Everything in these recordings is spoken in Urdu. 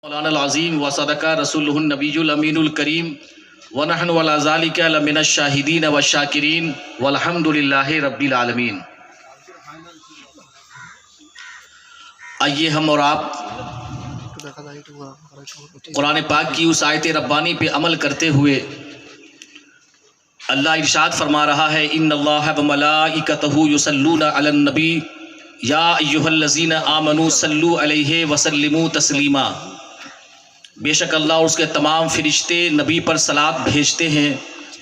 مولانا العظیم و صدقہ رسول النبی الامین الکریم ونحن علی ذالک لمن الشاہدین والشاکرین والحمد للہ رب العالمین۔ آئیے ہم اور آپ قرآن پاک کی اس آیت ربانی پہ عمل کرتے ہوئے اللہ ارشاد فرما رہا ہے ان اللہ وملائکتہ یصلون علی النبی یا ایھا الذین آمنوا صلوا علیہ وسلموا تسلیما۔ بے شک اللہ اور اس کے تمام فرشتے نبی پر صلات بھیجتے ہیں،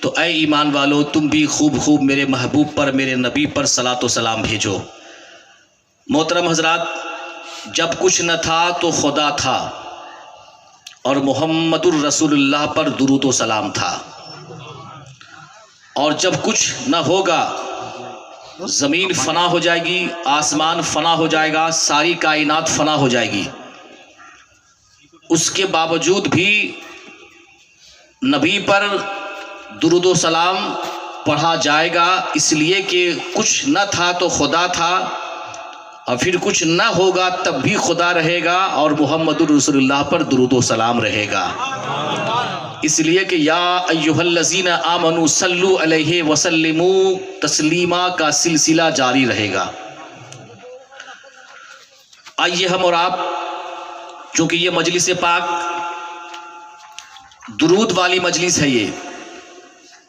تو اے ایمان والو تم بھی خوب خوب میرے محبوب پر، میرے نبی پر صلات و سلام بھیجو۔ محترم حضرات، جب کچھ نہ تھا تو خدا تھا اور محمد الرسول اللہ پر درود و سلام تھا، اور جب کچھ نہ ہوگا زمین فنا ہو جائے گی، آسمان فنا ہو جائے گا، ساری کائنات فنا ہو جائے گی، اس کے باوجود بھی نبی پر درود و سلام پڑھا جائے گا، اس لیے کہ کچھ نہ تھا تو خدا تھا، اور پھر کچھ نہ ہوگا تب بھی خدا رہے گا اور محمد الرسول اللہ پر درود و سلام رہے گا۔ اس لیے کہ یا ایھا الذین آمنوا صلوا علیہ وسلموا تسلیما کا سلسلہ جاری رہے گا۔ آئیے ہم اور آپ، چونکہ یہ مجلس پاک درود والی مجلس ہے، یہ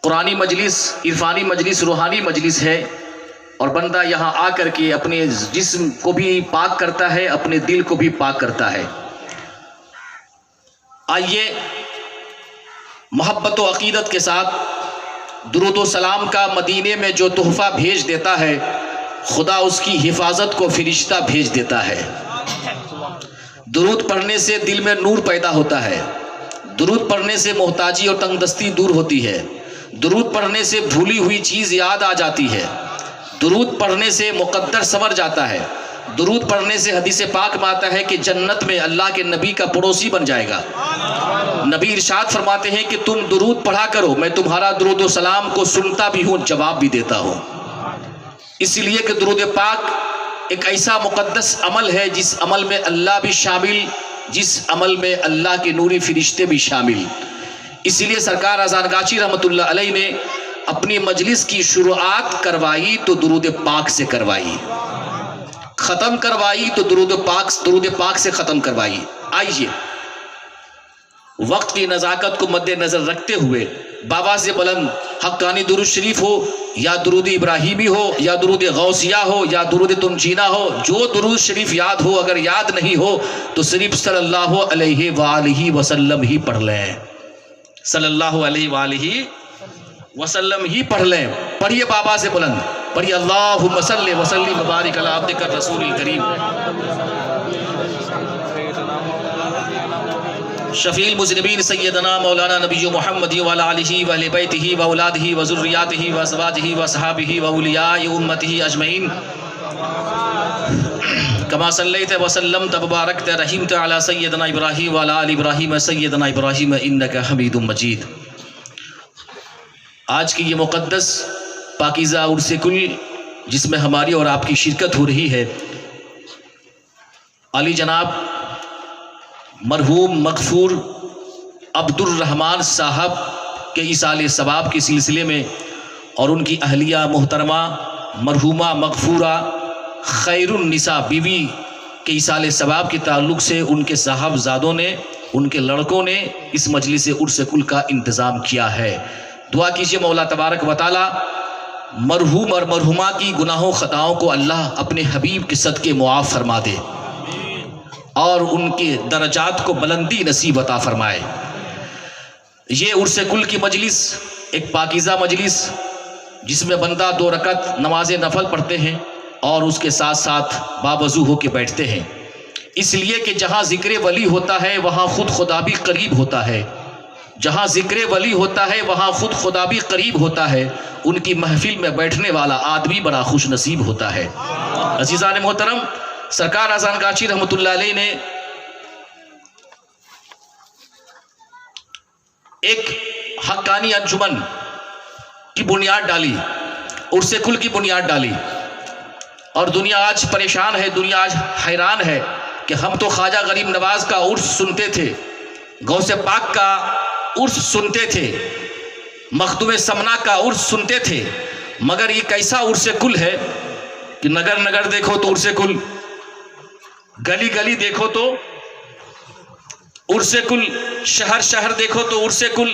قرآنی مجلس، عرفانی مجلس، روحانی مجلس ہے، اور بندہ یہاں آ کر کے اپنے جسم کو بھی پاک کرتا ہے، اپنے دل کو بھی پاک کرتا ہے۔ آئیے محبت و عقیدت کے ساتھ درود و سلام کا مدینے میں جو تحفہ بھیج دیتا ہے، خدا اس کی حفاظت کو فرشتہ بھیج دیتا ہے۔ درود پڑھنے سے دل میں نور پیدا ہوتا ہے، درود پڑھنے سے محتاجی اور تنگ دستی دور ہوتی ہے، درود پڑھنے سے بھولی ہوئی چیز یاد آ جاتی ہے، درود پڑھنے سے مقدر سنور جاتا ہے، درود پڑھنے سے حدیث پاک میں آتا ہے کہ جنت میں اللہ کے نبی کا پڑوسی بن جائے گا۔ نبی ارشاد فرماتے ہیں کہ تم درود پڑھا کرو، میں تمہارا درود و سلام کو سنتا بھی ہوں، جواب بھی دیتا ہوں۔ اس لیے کہ درود پاک ایک ایسا مقدس عمل ہے جس عمل میں اللہ بھی شامل، جس عمل میں اللہ کے نوری فرشتے بھی شامل۔ اس لیے سرکار اذان گاچی رحمۃ اللہ علیہ نے اپنی مجلس کی شروعات کروائی تو درود پاک سے کروائی، ختم کروائی تو درود پاک سے ختم کروائی۔ آئیے وقت کی نزاکت کو مد نظر رکھتے ہوئے بابا سے بلند حقانی درود شریف ہو، یا درود ابراہیمی ہو، یا درود غوثیہ ہو، یا درود تنجینا ہو، جو درود شریف یاد ہو، اگر یاد نہیں ہو تو صرف صلی اللہ علیہ وآلہ وسلم ہی پڑھ لیں، صلی اللہ علیہ وآلہ وسلم ہی پڑھ لیں۔ پڑھیے بابا سے بلند، پڑھیے اللہم صلی وسلم وبارک علی عبدک الرسول الکریم شفیع المذنبین سیدنا مولانا نبی محمد وعلی آلہ واہل بیتہ واولادہ وذریاتہ وازواجہ واصحابہ واولیاء امتہ اجمعین کما صلیت وسلمت وبارکت رحمت علی سیدنا ابراہیم وعلی آل ابراہیم سیدنا ابراہیم انک حمید مجید۔ آج کی یہ مقدس پاکیزہ عرس کل جس میں ہماری اور آپ کی شرکت ہو رہی ہے، علی جناب مرحوم مغفور عبد الرحمن صاحب کے ایصال ثواب کے سلسلے میں، اور ان کی اہلیہ محترمہ مرحومہ مغفورہ خیر النساء بیوی کے ایصال ثواب کے تعلق سے ان کے صاحبزادوں نے، ان کے لڑکوں نے اس مجلس عرس کل کا انتظام کیا ہے۔ دعا کیجئے مولا تبارک و تعالی مرحوم اور مرحومہ کی گناہوں خطاؤں کو اللہ اپنے حبیب کے صدقے معاف فرما دے، اور ان کے درجات کو بلندی نصیب عطا فرمائے۔ یہ عرس کل کی مجلس ایک پاکیزہ مجلس، جس میں بندہ 2 رکعت نماز نفل پڑھتے ہیں اور اس کے ساتھ ساتھ باوضو ہو کے بیٹھتے ہیں، اس لیے کہ جہاں ذکر ولی ہوتا ہے وہاں خود خدا بھی قریب ہوتا ہے، جہاں ذکر ولی ہوتا ہے وہاں خود خدا بھی قریب ہوتا ہے، ان کی محفل میں بیٹھنے والا آدمی بڑا خوش نصیب ہوتا ہے۔ عزیزان محترم، سرکار اذان گاچی رحمۃ اللہ علیہ نے ایک حقانی انجمن کی بنیاد ڈالی، عرس کل کی بنیاد ڈالی، اور دنیا آج پریشان ہے، دنیا آج حیران ہے کہ ہم تو خواجہ غریب نواز کا عرس سنتے تھے، غوث پاک کا عرس سنتے تھے، مخدوم سمنا کا عرس سنتے تھے، مگر یہ کیسا عرس کل ہے کہ نگر نگر دیکھو تو عرس کل، گلی گلی دیکھو تو عرس کل، شہر شہر دیکھو تو عرس کل۔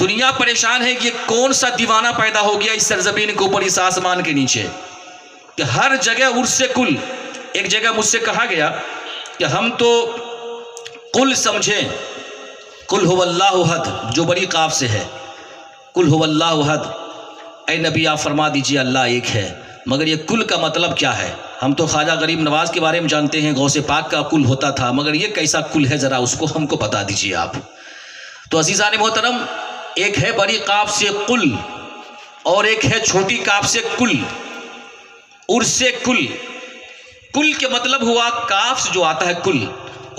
دنیا پریشان ہے کہ یہ کون سا دیوانہ پیدا ہو گیا اس سرزمین کے اوپر، اس آسمان کے نیچے، کہ ہر جگہ عرس کل۔ ایک جگہ مجھ سے کہا گیا کہ ہم تو کل سمجھیں، قل هو اللہ احد، جو بڑی قاف سے ہے، قل هو اللہ احد، اے نبی آپ فرما دیجئے اللہ ایک ہے، مگر یہ کل کا مطلب کیا ہے؟ ہم تو خواجہ غریب نواز کے بارے میں جانتے ہیں، غوث پاک کا کل ہوتا تھا، مگر یہ کیسا کل ہے، ذرا اس کو ہم کو بتا دیجئے آپ۔ تو عزیزان محترم، ایک ہے بڑی قاف سے قل اور ایک ہے چھوٹی قاف سے کل، عرس کل۔ کل کے مطلب ہوا، کاف سے جو آتا ہے کل،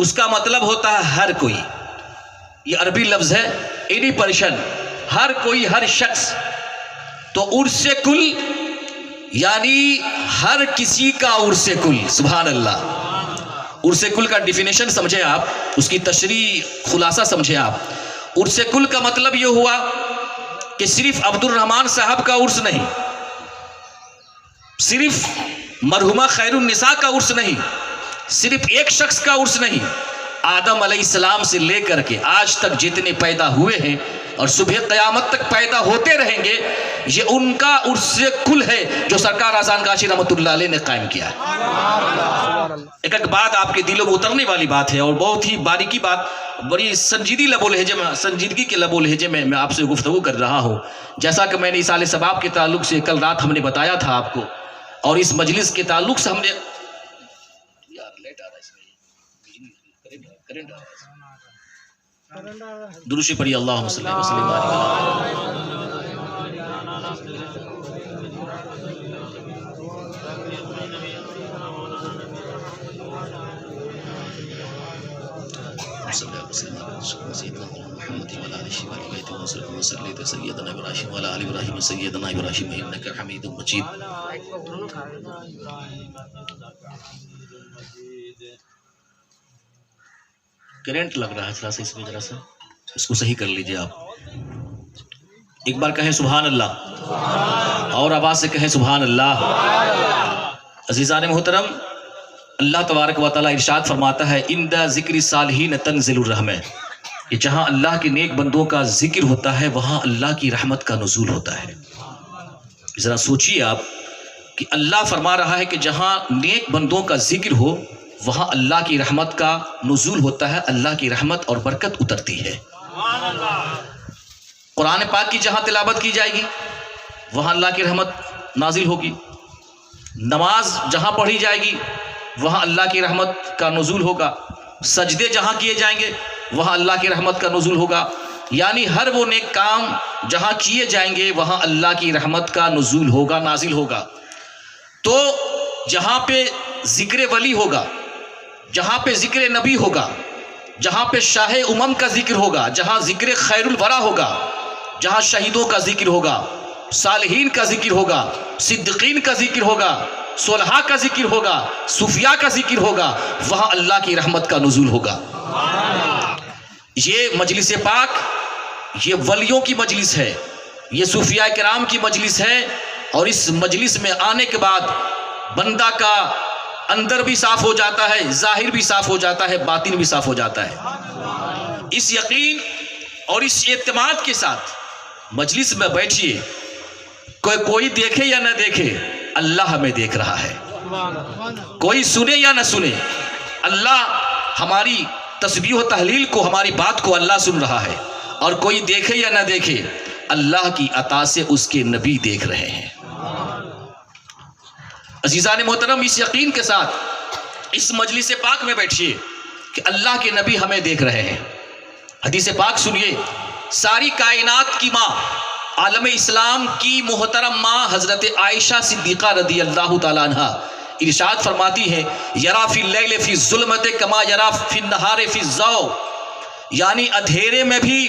اس کا مطلب ہوتا ہے ہر کوئی، یہ عربی لفظ ہے، اینی پرسن، ہر کوئی، ہر شخص۔ تو عرس کل یعنی ہر کسی کا عرس کل، سبحان اللہ۔ عرس کل کا ڈیفینیشن سمجھے آپ، اس کی تشریح خلاصہ سمجھے آپ۔ عرس کل کا مطلب یہ ہوا کہ صرف عبد الرحمن صاحب کا عرس نہیں، صرف مرحومہ خیر النساء کا عرس نہیں، صرف ایک شخص کا عرس نہیں، آدم علیہ السلام سے لے کر کے آج تک جتنے پیدا ہوئے ہیں اور صبح قیامت تک پیدا ہوتے رہیں گے، یہ ان کا عرس کل ہے جو سرکار اذان کاشی رحمۃ اللہ علیہ نے قائم کیا ہے۔ ایک بات آپ کے دلوں میں اترنے والی بات ہے اور بہت ہی باریکی بات، بڑی سنجیدگی کے لب و لہجے میں آپ سے گفتگو کر رہا ہوں۔ جیسا کہ میں نے اصالِ ثواب کے تعلق سے کل رات ہم نے بتایا تھا آپ کو، اور اس مجلس کے تعلق سے ہم نے درود پڑھی، اللہم صلی وسلم سیدنا ابراہیم وعلی آل ابراہیم سیدنا ابراہیم انک حمید مجید۔ کرنٹ لگ رہا ہے تھوڑا سا، اس میں ذرا سا اس کو صحیح کر لیجئے آپ۔ ایک بار کہیں سبحان اللہ، اور آواز سے کہیں سبحان اللہ۔ عزیزان محترم، اللہ تبارک و تعالیٰ ارشاد فرماتا ہے عند ذکر الصالحین تنزل الرحمہ، کہ جہاں اللہ کے نیک بندوں کا ذکر ہوتا ہے وہاں اللہ کی رحمت کا نزول ہوتا ہے۔ ذرا سوچئے آپ کہ اللہ فرما رہا ہے کہ جہاں نیک بندوں کا ذکر ہو وہاں اللہ کی رحمت کا نزول ہوتا ہے، اللہ کی رحمت اور برکت اترتی ہے۔ قرآن پاک کی جہاں تلاوت کی جائے گی وہاں اللہ کی رحمت نازل ہوگی، نماز جہاں پڑھی جائے گی وہاں اللہ کی رحمت کا نزول ہوگا، سجدے جہاں کیے جائیں گے وہاں اللہ کی رحمت کا نزول ہوگا، یعنی ہر وہ نیک کام جہاں کیے جائیں گے وہاں اللہ کی رحمت کا نزول ہوگا، نازل ہوگا۔ تو جہاں پہ ذکر ولی ہوگا، جہاں پہ ذکر نبی ہوگا، جہاں پہ شاہ امم کا ذکر ہوگا، جہاں ذکر خیر الورا ہوگا، جہاں شہیدوں کا ذکر ہوگا، صالحین کا ذکر ہوگا، صدیقین کا ذکر ہوگا، صلحاء کا ذکر ہوگا، صوفیاء کا ذکر ہوگا، وہاں اللہ کی رحمت کا نزول ہوگا۔ یہ مجلس پاک، یہ ولیوں کی مجلس ہے، یہ صوفیاء کرام کی مجلس ہے، اور اس مجلس میں آنے کے بعد بندہ کا اندر بھی صاف ہو جاتا ہے، ظاہر بھی صاف ہو جاتا ہے، باطن بھی صاف ہو جاتا ہے۔ اس یقین اور اس اعتماد کے ساتھ مجلس میں بیٹھیے، کوئی دیکھے یا نہ دیکھے اللہ ہمیں دیکھ رہا ہے، کوئی سنے یا نہ سنے اللہ ہماری تسبیح و تحلیل کو، ہماری بات کو اللہ سن رہا ہے، اور کوئی دیکھے یا نہ دیکھے اللہ کی عطا سے اس کے نبی دیکھ رہے ہیں۔ عزیزان محترم، اس یقین کے ساتھ اس مجلس پاک میں بیٹھیے کہ اللہ کے نبی ہمیں دیکھ رہے ہیں۔ حدیث پاک سنیے، ساری کائنات کی ماں، عالم اسلام کی محترم ماں حضرت عائشہ صدیقہ رضی اللہ تعالیٰ عنہ ارشاد فرماتی ہیں، یرا فی اللیل فی الظلمۃ کما یرا فی النہار فی الضوء، یعنی اندھیرے میں بھی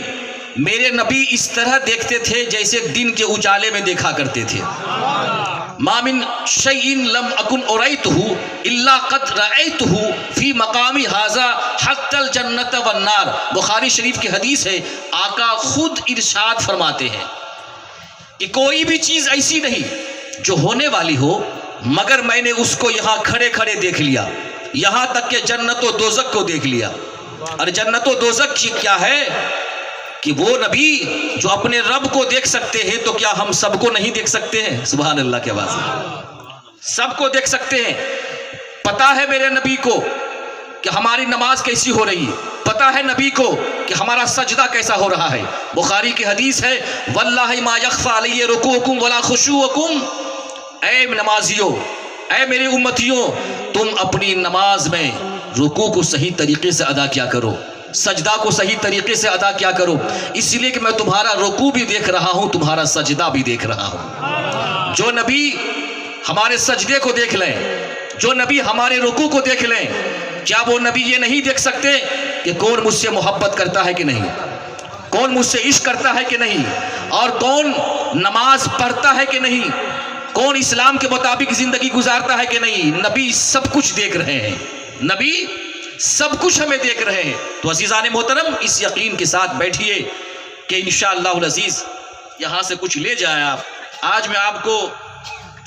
میرے نبی اس طرح دیکھتے تھے جیسے دن کے اجالے میں دیکھا کرتے تھے۔ ما من شيء لم أكن أريته إلا قد رأيته في مقام هذا حتى الجنة والنار. بخاری شریف کی حدیث ہے، آقا خود ارشاد فرماتے ہیں کہ کوئی بھی چیز ایسی نہیں جو ہونے والی ہو مگر میں نے اس کو یہاں کھڑے کھڑے دیکھ لیا، یہاں تک کہ جنت و دوزخ کو دیکھ لیا. اور جنت و دوزخ کیا ہے کہ وہ نبی جو اپنے رب کو دیکھ سکتے ہیں تو کیا ہم سب کو نہیں دیکھ سکتے ہیں؟ سبحان اللہ کی آواز ہے. سب کو دیکھ سکتے ہیں. پتا ہے میرے نبی کو کہ ہماری نماز کیسی ہو رہی ہے، پتا ہے نبی کو کہ ہمارا سجدہ کیسا ہو رہا ہے. بخاری کی حدیث ہے واللہ ما یخفی علی رکوعکم ولا خشوعکم. اے نمازیوں، اے میری امتیوں، تم اپنی نماز میں رکوع کو صحیح طریقے سے ادا کیا کرو، سجدہ کو صحیح طریقے سے ادا کیا کرو، اس لیے کہ میں تمہارا رکوع بھی دیکھ رہا ہوں، تمہارا سجدہ بھی دیکھ رہا ہوں. جو نبی ہمارے سجدے کو دیکھ لیں، جو نبی ہمارے رکوع کو دیکھ لیں، کیا وہ نبی یہ نہیں دیکھ سکتے کہ کون مجھ سے محبت کرتا ہے کہ نہیں، کون مجھ سے عشق کرتا ہے کہ نہیں، اور کون نماز پڑھتا ہے کہ نہیں، کون اسلام کے مطابق زندگی گزارتا ہے کہ نہیں؟ نبی سب کچھ دیکھ رہے ہیں، نبی سب کچھ ہمیں دیکھ رہے ہیں. تو عزیزان محترم، اس یقین کے ساتھ بیٹھیے کہ انشاءاللہ العزیز یہاں سے کچھ لے جائیں آپ. آج میں آپ کو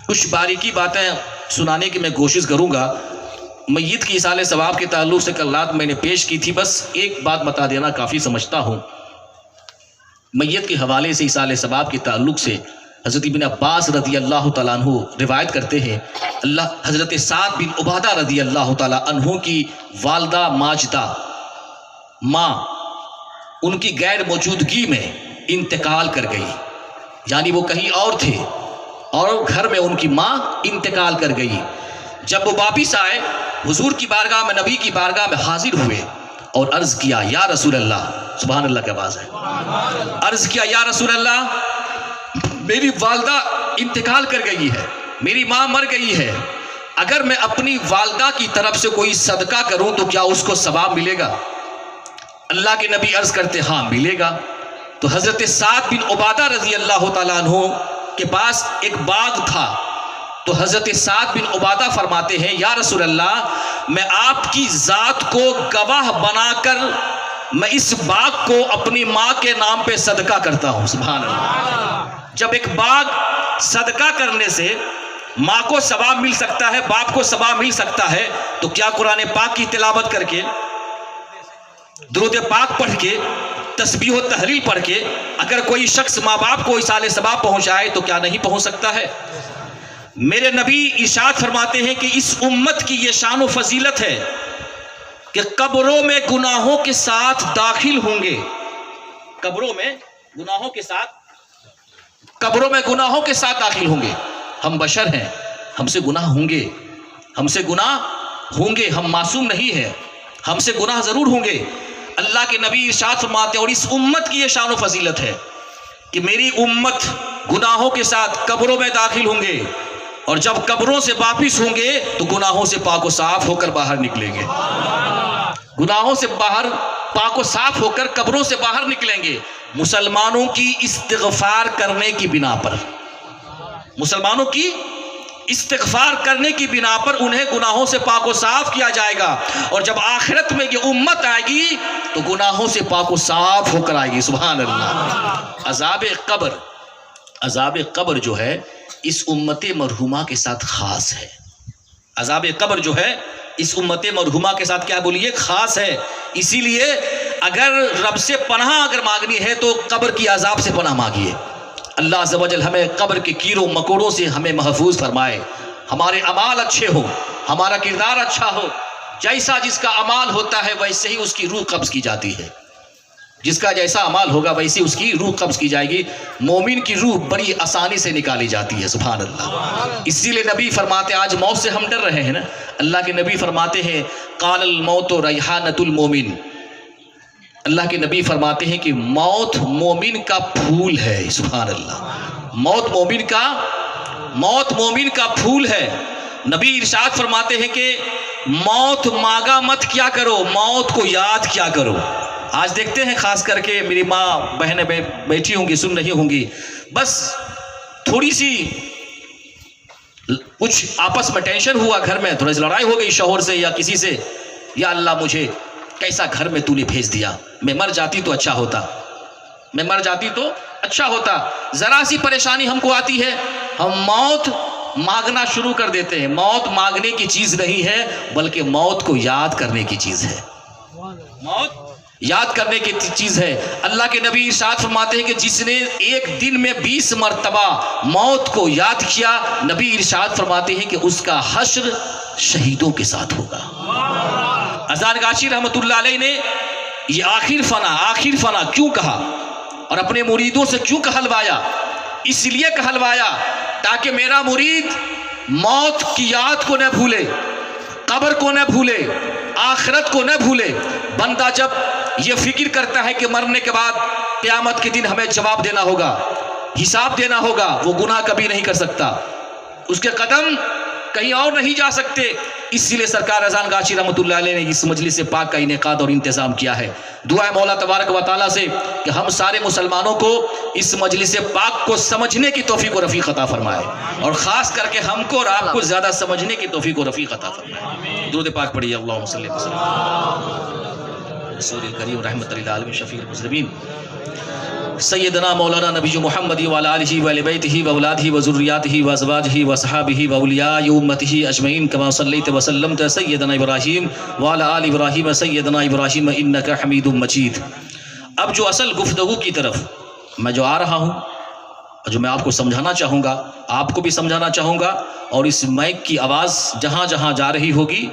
کچھ باریکی باتیں سنانے کی میں کوشش کروں گا. میت کی ایصال ثواب کے تعلق سے کل رات میں نے پیش کی تھی، بس ایک بات بتا دینا کافی سمجھتا ہوں. میت کے حوالے سے ایصال ثواب کے تعلق سے حضرت ابن عباس رضی اللہ تعالیٰ عنہ روایت کرتے ہیں، حضرت سعد بن عبادہ رضی اللہ تعالیٰ عنہ کی والدہ ماجدہ ماں ان کی غیر موجودگی میں انتقال کر گئی، یعنی وہ کہیں اور تھے اور گھر میں ان کی ماں انتقال کر گئی. جب وہ واپس آئے حضور کی بارگاہ میں، نبی کی بارگاہ میں حاضر ہوئے اور عرض کیا یا رسول اللہ، سبحان اللہ کی آواز ہے، عرض کیا یا رسول اللہ میری والدہ انتقال کر گئی ہے، میری ماں مر گئی ہے، اگر میں اپنی والدہ کی طرف سے کوئی صدقہ کروں تو کیا اس کو ثواب ملے گا؟ اللہ کے نبی عرض کرتے ہاں ملے گا. تو حضرت سعد بن عبادہ رضی اللہ تعالیٰ عنہ کے پاس ایک باغ تھا، تو حضرت سعد بن عبادہ فرماتے ہیں یا رسول اللہ میں آپ کی ذات کو گواہ بنا کر میں اس باغ کو اپنی ماں کے نام پہ صدقہ کرتا ہوں. سبحان اللہ. جب ایک باغ صدقہ کرنے سے ماں کو ثواب مل سکتا ہے، باپ کو ثواب مل سکتا ہے، تو کیا قرآن پاک کی تلاوت کر کے، درود پاک پڑھ کے، تسبیح و تحلیل پڑھ کے اگر کوئی شخص ماں باپ کو ایصال ثواب پہنچائے تو کیا نہیں پہنچ سکتا ہے؟ میرے نبی ارشاد فرماتے ہیں کہ اس امت کی یہ شان و فضیلت ہے کہ قبروں میں گناہوں کے ساتھ داخل ہوں گے، قبروں میں گناہوں کے ساتھ داخل ہوں گے. ہم بشر ہیں، ہم سے گناہ ہوں گے، ہم معصوم نہیں ہیں، ہم سے گناہ ضرور ہوں گے. اللہ کے نبی ارشاد فرماتے ہیں اور اس امت کی یہ شان و فضیلت ہے کہ میری امت گناہوں کے ساتھ قبروں میں داخل ہوں گے، اور جب قبروں سے واپس ہوں گے تو گناہوں سے پاک و صاف ہو کر باہر نکلیں گے. گناہوں سے پاک و صاف ہو کر قبروں سے باہر نکلیں گے. مسلمانوں کی استغفار کرنے کی بنا پر، مسلمانوں کی استغفار کرنے کی بنا پر انہیں گناہوں سے پاک و صاف کیا جائے گا، اور جب آخرت میں یہ امت آئے گی تو گناہوں سے پاک و صاف ہو کر آئے گی. سبحان اللہ. عذاب قبر جو ہے اس امت مرحومہ کے ساتھ خاص ہے. عذاب قبر جو ہے اس امت مرحومہ کے ساتھ کیا بولیے خاص ہے. اسی لیے اگر رب سے پناہ اگر مانگنی ہے تو قبر کی عذاب سے پناہ مانگیے. اللہ عز و جل ہمیں قبر کے کیڑوں مکوڑوں سے ہمیں محفوظ فرمائے. ہمارے اعمال اچھے ہوں، ہمارا کردار اچھا ہو. جیسا جس کا اعمال ہوتا ہے ویسے ہی اس کی روح قبض کی جاتی ہے. جس کا جیسا اعمال ہوگا ویسی اس کی روح قبض کی جائے گی. مومن کی روح بڑی آسانی سے نکالی جاتی ہے. سبحان اللہ. اسی لیے نبی فرماتے ہیں، آج موت سے ہم ڈر رہے ہیں نا، اللہ کے نبی فرماتے ہیں قال الموت ریحانۃ المومن. اللہ کے نبی فرماتے ہیں کہ موت مومن کا پھول ہے. سبحان اللہ. موت مومن کا پھول ہے. نبی ارشاد فرماتے ہیں کہ موت مانگا مت کیا کرو، موت کو یاد کیا کرو. آج دیکھتے ہیں خاص کر کے میری ماں بہنیں بیٹھی ہوں گی، سن رہی ہوں گی، بس تھوڑی سی کچھ آپس میں ٹینشن ہوا گھر میں، تھوڑی سی لڑائی ہو گئی شوہر سے یا کسی سے، یا اللہ مجھے کیسا گھر میں تو نے بھیج دیا، میں مر جاتی تو اچھا ہوتا، میں مر جاتی تو اچھا ہوتا۔ ذرا سی پریشانی ہم کو آتی ہے، ہم موت مانگنا شروع کر دیتے ہیں۔ موت مانگنے کی چیز نہیں ہے، بلکہ موت کو یاد کرنے کی چیز ہے۔ موت یاد کرنے کی چیز ہے۔ اللہ کے نبی ارشاد فرماتے ہیں کہ جس نے ایک دن میں 20 مرتبہ موت کو یاد کیا، نبی ارشاد فرماتے ہیں کہ اس کا حشر شہیدوں کے ساتھ ہوگا۔ اذان غاشی رحمۃ اللہ علیہ نے یہ آخر فنا کیوں کہا اور اپنے مریدوں سے کیوں کہلوایا؟ اس لیے کہلوایا تاکہ میرا مرید موت کی یاد کو نہ بھولے، قبر کو نہ بھولے، آخرت کو نہ بھولے۔ بندہ جب یہ فکر کرتا ہے کہ مرنے کے بعد قیامت کے دن ہمیں جواب دینا ہوگا، حساب دینا ہوگا، وہ گناہ کبھی نہیں کر سکتا، اس کے قدم کہیں اور نہیں جا سکتے۔ اس لیے سرکار اذان غاشی رحمۃ اللہ علیہ نے اس مجلس پاک کا انعقاد اور انتظام کیا ہے۔ دعا ہے مولا تبارک و تعالیٰ سے کہ ہم سارے مسلمانوں کو اس مجلس پاک کو سمجھنے کی توفیق و رفیق عطا فرمائے، اور خاص کر کے ہم کو اور آپ کو زیادہ سمجھنے کی توفیق و رفیق عطا فرمائے۔ درود پاک پڑھیے، اللہم صلی وسلم رسول الکریم رحمۃ للعالمین شفیع المذنبین سیدنا مولانا نبی محمد وعلی آلہ وآل بیتہ واولادہ وذریاتہ وازواجہ وصحابہ واولیاء امتہ اجمعین کما صلیت وسلمت سیدنا ابراہیم وعلی آل ابراہیم سیدنا ابراہیم انک حمید مجید۔ اب جو اصل گفتگو کی طرف میں جو آ رہا ہوں، جو میں آپ کو سمجھانا چاہوں گا، آپ کو بھی سمجھانا چاہوں گا، اور اس مائک کی آواز جہاں جہاں جا رہی ہوگی،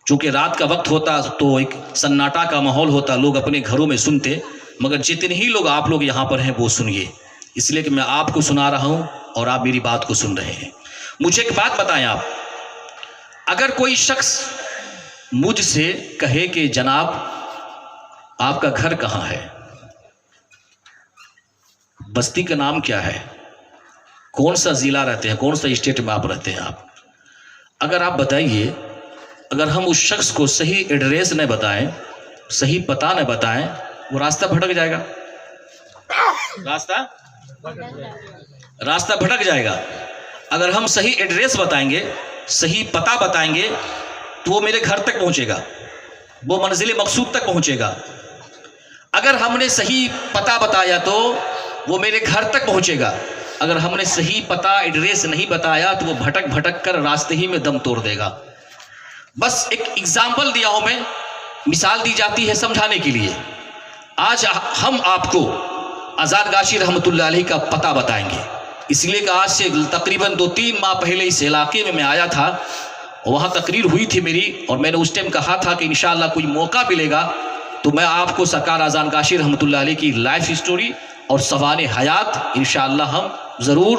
چونکہ رات کا وقت ہوتا تو ایک سناٹا کا ماحول ہوتا، لوگ اپنے گھروں میں سنتے، مگر جتنے ہی لوگ آپ لوگ یہاں پر ہیں وہ سنیے، اس لیے کہ میں آپ کو سنا رہا ہوں اور آپ میری بات کو سن رہے ہیں۔ مجھے ایک بات بتائیں، آپ اگر کوئی شخص مجھ سے کہے کہ جناب آپ کا گھر کہاں ہے، بستی کا نام کیا ہے، کون سا ضلع رہتے ہیں، کون سا اسٹیٹ میں آپ رہتے ہیں، اگر آپ بتائیے، اگر ہم اس شخص کو صحیح ایڈریس نہ بتائیں، صحیح پتہ نہ بتائیں، وہ راستہ بھٹک جائے گا، راستہ بھٹک جائے گا۔ اگر ہم صحیح ایڈریس بتائیں گے، صحیح پتہ بتائیں گے، تو وہ میرے گھر تک پہنچے گا، وہ منزل مقصود تک پہنچے گا۔ اگر ہم نے صحیح پتہ بتایا تو وہ میرے گھر تک پہنچے گا، اگر ہم نے صحیح پتہ ایڈریس نہیں بتایا تو وہ بھٹک بھٹک کر راستے ہی میں دم توڑ دے گا۔ بس ایک اگزامپل دیا ہوں میں، مثال دی جاتی ہے سمجھانے کے لیے۔ آج ہم آپ کو اذان غاشی رحمۃ اللہ علیہ کا پتہ بتائیں گے، اس لیے کہ آج سے تقریباً 2-3 ماہ پہلے اس علاقے میں آیا تھا، وہاں تقریر ہوئی تھی میری، اور میں نے اس ٹائم کہا تھا کہ انشاءاللہ کوئی موقع ملے گا تو میں آپ کو سرکار اذان غاشی رحمۃ اللہ علیہ کی لائف ہسٹوری اور سوانح حیات انشاءاللہ ہم ضرور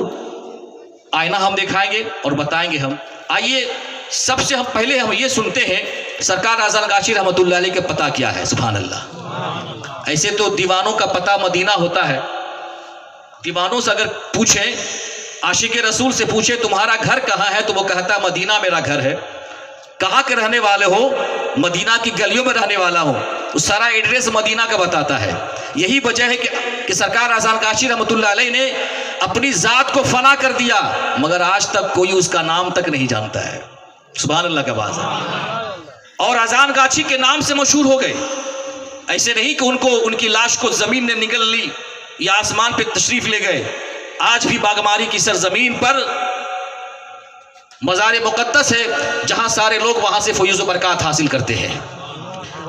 آئینہ ہم دکھائیں گے اور بتائیں گے۔ ہم آئیے سب سے ہم پہلے ہم یہ سنتے ہیں سرکار اذان غاشی رحمۃ اللہ علیہ کا پتہ کیا ہے۔ سبحان اللہ۔ ایسے تو دیوانوں کا پتہ مدینہ ہوتا ہے، دیوانوں سے اگر پوچھیں، عاشق رسول سے پوچھیں تمہارا گھر کہاں ہے تو وہ کہتا مدینہ میرا گھر ہے۔ کہاں کے رہنے والے ہو؟ مدینہ کی گلیوں میں رہنے والا ہوں، وہ سارا ایڈریس مدینہ کا بتاتا ہے۔ یہی وجہ ہے کہ سرکار اذان غاشی رحمۃ اللہ علیہ نے اپنی ذات کو فنا کر دیا، مگر آج تک کوئی اس کا نام تک نہیں جانتا ہے۔ سبحان اللہ کا باز ہے۔ اور اذان غاشی کے نام سے مشہور ہو گئے، ایسے نہیں کہ ان کی لاش کو زمین نے نگل لی یا آسمان پہ تشریف لے گئے۔ آج بھی باغماری کی سرزمین پر مزار مقدس ہے، جہاں سارے لوگ وہاں سے فیض و برکات حاصل کرتے ہیں۔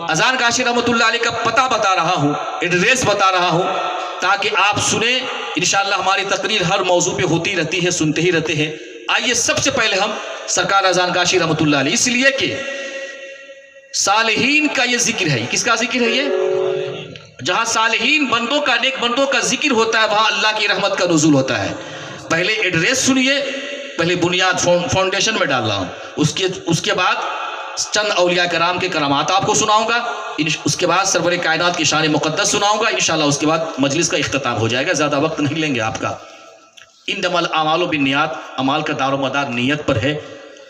اذان غاشی رحمۃ اللہ علیہ کا پتہ بتا رہا ہوں، ایڈریس بتا رہا ہوں، تاکہ آپ سنیں۔ انشاءاللہ ہماری تقریر ہر موضوع پہ ہوتی رہتی ہے، سنتے ہی رہتے ہیں۔ آئیے سب سے پہلے ہم سرکار اذان غاشی رحمۃ اللہ علیہ، اس لیے کہ صالحین کا یہ ذکر ہے۔ کس کا ذکر ہے؟ یہ جہاں صالحین بندوں کا، نیک بندوں کا ذکر ہوتا ہے، وہاں اللہ کی رحمت کا نزول ہوتا ہے۔ پہلے ایڈریس سنیے، پہلے بنیاد فاؤنڈیشن میں ڈال رہا ہوں، اس کے بعد چند اولیاء کرام کے کرامات آپ کو سناؤں گا، اس کے بعد سرور کائنات کی شان مقدس سناؤں گا، انشاءاللہ اس کے بعد مجلس کا اختتام ہو جائے گا، زیادہ وقت نہیں لیں گے آپ کا۔ انما الاعمال بالنیات، اعمال کا دار و مدار نیت پر ہے۔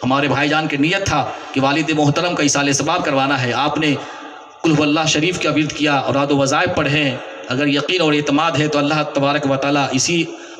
ہمارے بھائی جان کی نیت تھا کہ والد محترم کا ایصال ثواب کروانا ہے، آپ نے قل هو اللہ شریف کا ورد کیا، اوراد و وظائف پڑھیں، اگر یقین اور اعتماد ہے تو اللہ تبارک و تعالیٰ اسی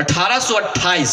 1828,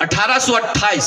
1828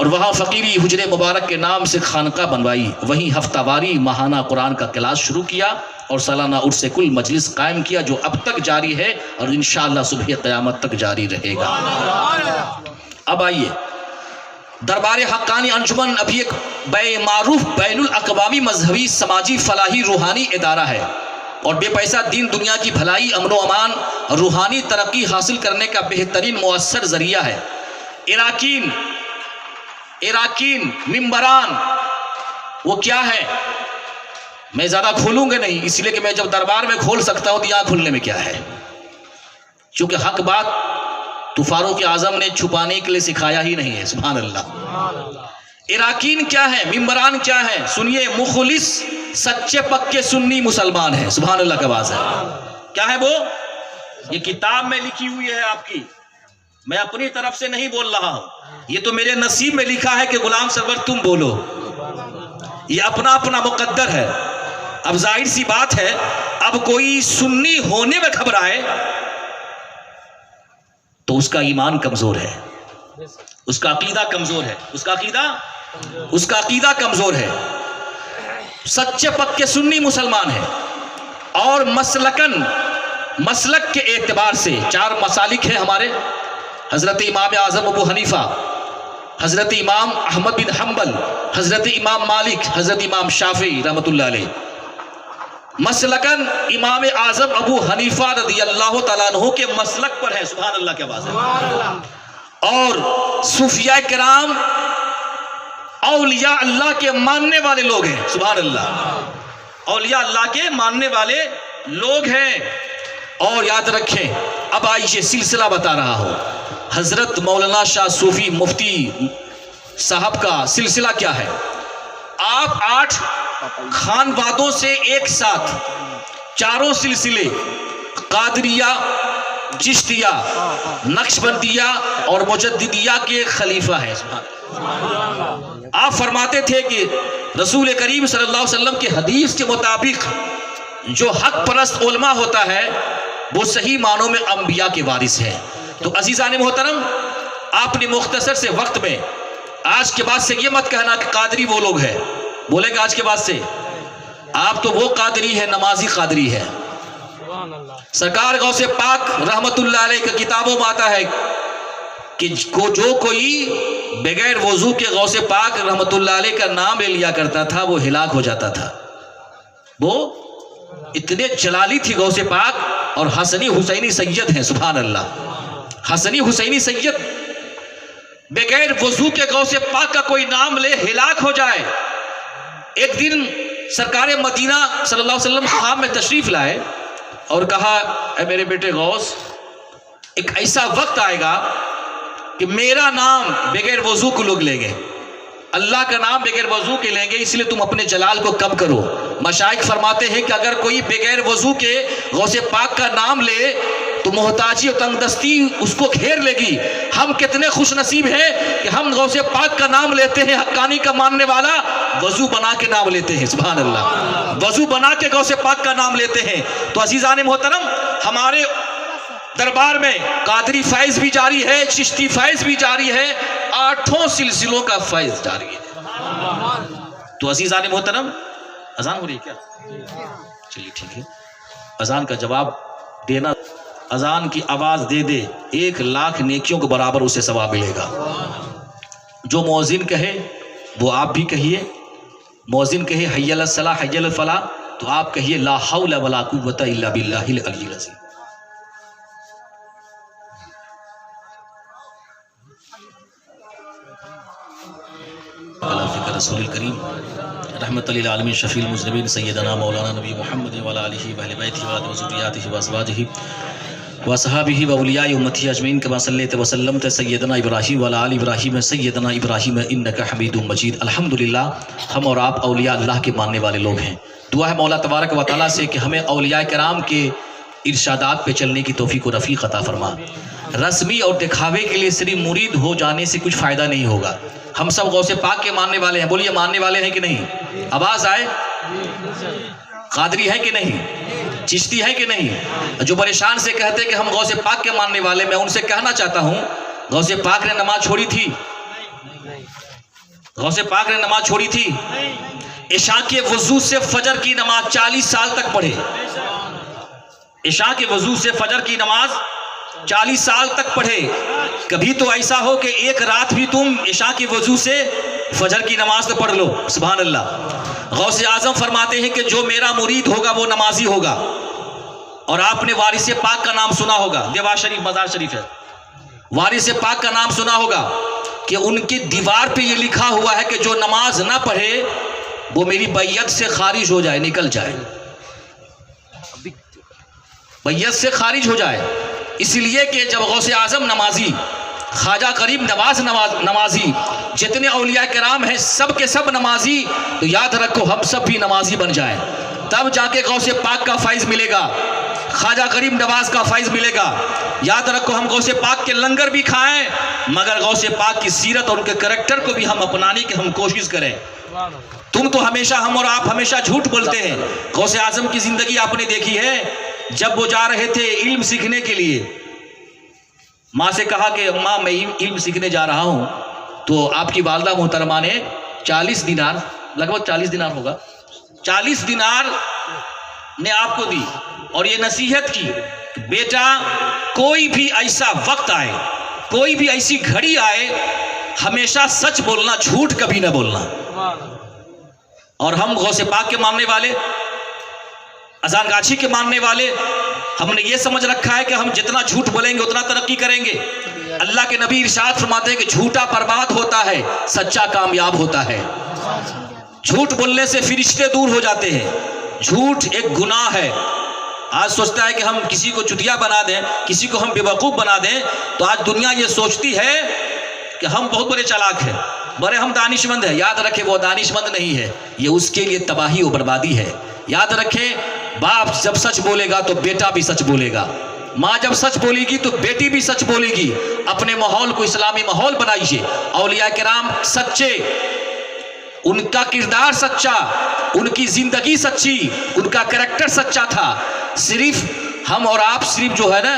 اور وہاں فقیری حجر مبارک کے نام سے خانقاہ بنوائی، وہیں ہفتہ واری ماہانہ قرآن کا کلاس شروع کیا اور سالانہ عرس کل مجلس قائم کیا، جو اب تک جاری ہے اور انشاءاللہ صبح قیامت تک جاری رہے گا۔ اب آئیے، دربار حقانی انجمن ابھی ایک بے معروف بین الاقوامی مذہبی سماجی فلاحی روحانی ادارہ ہے اور بے پیسہ دین دنیا کی بھلائی، امن و امان اور روحانی ترقی حاصل کرنے کا بہترین مؤثر ذریعہ ہے۔ اراکین ممبران وہ کیا ہے؟ میں زیادہ کھولوں گا نہیں، اس لیے کہ میں جب دربار میں کھول سکتا ہوں تو یہاں کھولنے میں کیا ہے، چونکہ حق بات تو فاروق اعظم نے چھپانے کے لیے سکھایا ہی نہیں ہے۔ سبحان اللہ۔ اراکین کیا ہے، ممبران کیا ہے؟ سنیے، مخلص سچے پکے سنی مسلمان ہیں۔ سبحان اللہ کا آواز ہے۔ کیا ہے وہ؟ یہ کتاب میں لکھی ہوئی ہے آپ کی، میں اپنی طرف سے نہیں بول رہا ہوں، یہ تو میرے نصیب میں لکھا ہے کہ غلام سرور تم بولو، یہ اپنا اپنا مقدر ہے۔ اب ظاہر سی بات ہے، اب کوئی سنی ہونے میں گھبرائے تو اس کا ایمان کمزور ہے، اس کا عقیدہ کمزور ہے، اس کا عقیدہ کمزور ہے۔ سچے پکے سنی مسلمان ہیں اور مسلک کے اعتبار سے 4 مسالک ہیں ہمارے، حضرت امام اعظم ابو حنیفہ، حضرت امام احمد بن حنبل، حضرت امام مالک، حضرت امام شافعی رحمۃ اللہ علیہ۔ مسلکن امام اعظم ابو حنیفہ رضی اللہ تعالیٰ عنہ کے مسلک پر ہے۔ سبحان اللہ کی آواز ہے۔ اور صوفیاء کرام اولیاء اللہ کے ماننے والے لوگ ہیں۔ سبحان اللہ، اولیاء اللہ کے ماننے والے لوگ ہیں۔ اور یاد رکھیں، اب آئیے سلسلہ بتا رہا ہوں، حضرت مولانا شاہ صوفی مفتی صاحب کا سلسلہ کیا ہے۔ آپ 8 خانوادوں سے ایک ساتھ 4 سلسلے، قادریہ، چشتیہ، نقشبندیہ اور مجددیہ کے خلیفہ ہیں۔ آپ فرماتے تھے کہ رسول کریم صلی اللہ علیہ وسلم کے حدیث کے مطابق جو حق پرست علماء ہوتا ہے وہ صحیح معنوں میں انبیاء کے وارث ہیں۔ تو عزیزان محترم، آپ نے مختصر سے وقت میں آج کے بعد سے یہ مت کہنا کہ قادری وہ لوگ ہیں، بولے گا آج کے بعد سے آپ تو وہ قادری ہے، نمازی قادری ہے۔ سرکار غوث پاک رحمت اللہ علیہ کا کتابوں میں آتا ہے کہ جو کوئی بغیر وضو کے غوث پاک رحمت اللہ علیہ کا نام لے لیا کرتا تھا وہ ہلاک ہو جاتا تھا۔ وہ اتنے جلالی تھی غوث پاک، اور حسنی حسینی سید ہیں۔ سبحان اللہ، حسنی حسینی سید بغیر وضو کے غوث پاک کا کوئی نام لے ہلاک ہو جائے۔ ایک دن سرکار مدینہ صلی اللہ علیہ وسلم خواب میں تشریف لائے اور کہا، اے میرے بیٹے غوث، ایک ایسا وقت آئے گا کہ میرا نام بغیر وضو کو لوگ لیں گے، اللہ کا نام بغیر وضو کے لیں گے، اس لیے تم اپنے جلال کو کم کرو۔ مشائخ فرماتے ہیں کہ اگر کوئی بغیر وضو کے غوث پاک کا نام لے تو محتاجی اور تنگ دستی اس کو گھیر لے گی۔ ہم کتنے خوش نصیب ہیں کہ ہم غوث پاک کا نام لیتے ہیں، حقانی کا ماننے والا وضو بنا کے نام لیتے ہیں۔ سبحان اللہ، وضو بنا کے غوث پاک کا نام لیتے ہیں۔ تو عزیزان محترم، ہمارے دربار میں قادری فیض بھی جاری ہے، چشتی فیض بھی جاری ہے، 8 سلسلوں کا فیض جاری ہے۔ تو عزیزان محترم، اذان ہو رہی ہے کیا؟ چلیے ٹھیک ہے، اذان کا جواب دینا، اذان کی آواز دے دے 1,00,000 نیکیوں کے برابر اسے ثواب ملے گا۔ جو مؤذن کہے وہ آپ بھی کہیے، مؤذن کہے حی علی الصلاۃ حی علی الفلاح تو آپ کہیے لا حول ولا قوۃ الا باللہ العلی العظیم۔ فکر رسول الکریم رحمت للعالمین شفیع المذنبین سیدنا مولانا نبی محمد وعلی آلہ واہل بیتہ وذریاتہ وازواجہ وصحابہ واولیاء امتہ اجمعین کما صلیت وسلمت سیدنا ابراہیم وعلی آل ابراہیم سیدنا ابراہیم انک حمید مجید۔ الحمدللہ، ہم اور آپ اولیاء اللہ کے ماننے والے لوگ ہیں۔ دعا ہے مولا تبارک و تعالیٰ سے کہ ہمیں اولیاء کرام کے ارشادات پہ چلنے کی توفیق و رفیق عطا فرما۔ رسمی اور دکھاوے کے لیے صرف مرید ہو جانے سے کچھ فائدہ نہیں ہوگا۔ ہم سب غوث پاک کے ماننے والے ہیں، بولیے ماننے والے ہیں کہ نہیں؟ آواز آئے؟ قادری ہے کہ نہیں؟ چشتی ہے کہ نہیں؟ جو پریشان سے کہتے کہ ہم غوث پاک کے ماننے والے، میں ان سے کہنا چاہتا ہوں غوث پاک نے نماز چھوڑی تھی؟ غوث پاک نے نماز چھوڑی تھی؟ عشاء کے وضو سے فجر کی نماز 40 سال تک پڑھے. عشاء کے وضو سے فجر کی نماز 40 سال تک پڑھے. کبھی تو ایسا ہو کہ ایک رات بھی تم عشاء کے وضو سے فجر کی نماز تو پڑھ لو. سبحان اللہ. غوث اعظم فرماتے ہیں کہ جو میرا مرید ہوگا وہ نمازی ہوگا. اور آپ نے وارث پاک کا نام سنا ہوگا، دیوار شریف مزار شریف ہے، وارث پاک کا نام سنا ہوگا کہ ان کی دیوار پہ یہ لکھا ہوا ہے کہ جو نماز نہ پڑھے وہ میری بیعت سے خارج ہو جائے، نکل جائے، بیعت سے خارج ہو جائے. اس لیے کہ جب غوث اعظم نمازی، خواجہ غریب نواز نمازی، جتنے اولیاء کرام ہیں سب کے سب نمازی، تو یاد رکھو ہم سب بھی نمازی بن جائیں، تب جا کے غوث پاک کا فیض ملے گا، خواجہ غریب نواز کا فیض ملے گا. یاد رکھو ہم غوث پاک کے لنگر بھی کھائیں مگر غوث پاک کی سیرت اور ان کے کریکٹر کو بھی ہم اپنانے کی ہم کوشش کریں. تم تو ہمیشہ، ہم اور آپ ہمیشہ جھوٹ بولتے ہیں. غوث اعظم کی زندگی آپ نے دیکھی ہے. جب وہ جا رہے تھے علم سیکھنے کے لیے، ماں سے کہا کہ ماں میں علم سیکھنے جا رہا ہوں، تو آپ کی والدہ محترمہ نے 40 دینار، لگ بھگ 40 دینار ہوگا، 40 دینار نے آپ کو دی اور یہ نصیحت کی کہ بیٹا کوئی بھی ایسا وقت آئے، کوئی بھی ایسی گھڑی آئے، ہمیشہ سچ بولنا، جھوٹ کبھی نہ بولنا. اور ہم غوث پاک کے ماننے والے، اذان گاچھی کے ماننے والے، ہم نے یہ سمجھ رکھا ہے کہ ہم جتنا جھوٹ بولیں گے اتنا ترقی کریں گے. اللہ کے نبی ارشاد فرماتے ہیں کہ جھوٹا برباد ہوتا ہے، سچا کامیاب ہوتا ہے. جھوٹ بولنے سے فرشتے دور ہو جاتے ہیں. جھوٹ ایک گناہ ہے. آج سوچتا ہے کہ ہم کسی کو چتیا بنا دیں، کسی کو ہم بے وقوف بنا دیں، تو آج دنیا یہ سوچتی ہے کہ ہم بہت بڑے چالاک ہیں، بڑے ہم دانشمند ہیں. یاد رکھیں وہ دانشمند نہیں ہے، یہ اس کے لیے تباہی و بربادی ہے. یاد رکھیں باپ جب سچ بولے گا تو بیٹا بھی سچ بولے گا، ماں جب سچ بولے گی تو بیٹی بھی سچ بولے گی. اپنے ماحول کو اسلامی ماحول بنائیے. اولیاء کرام سچے، ان کا کردار سچا، ان کی زندگی سچی، ان کا کریکٹر سچا تھا. صرف ہم اور آپ صرف جو ہے نا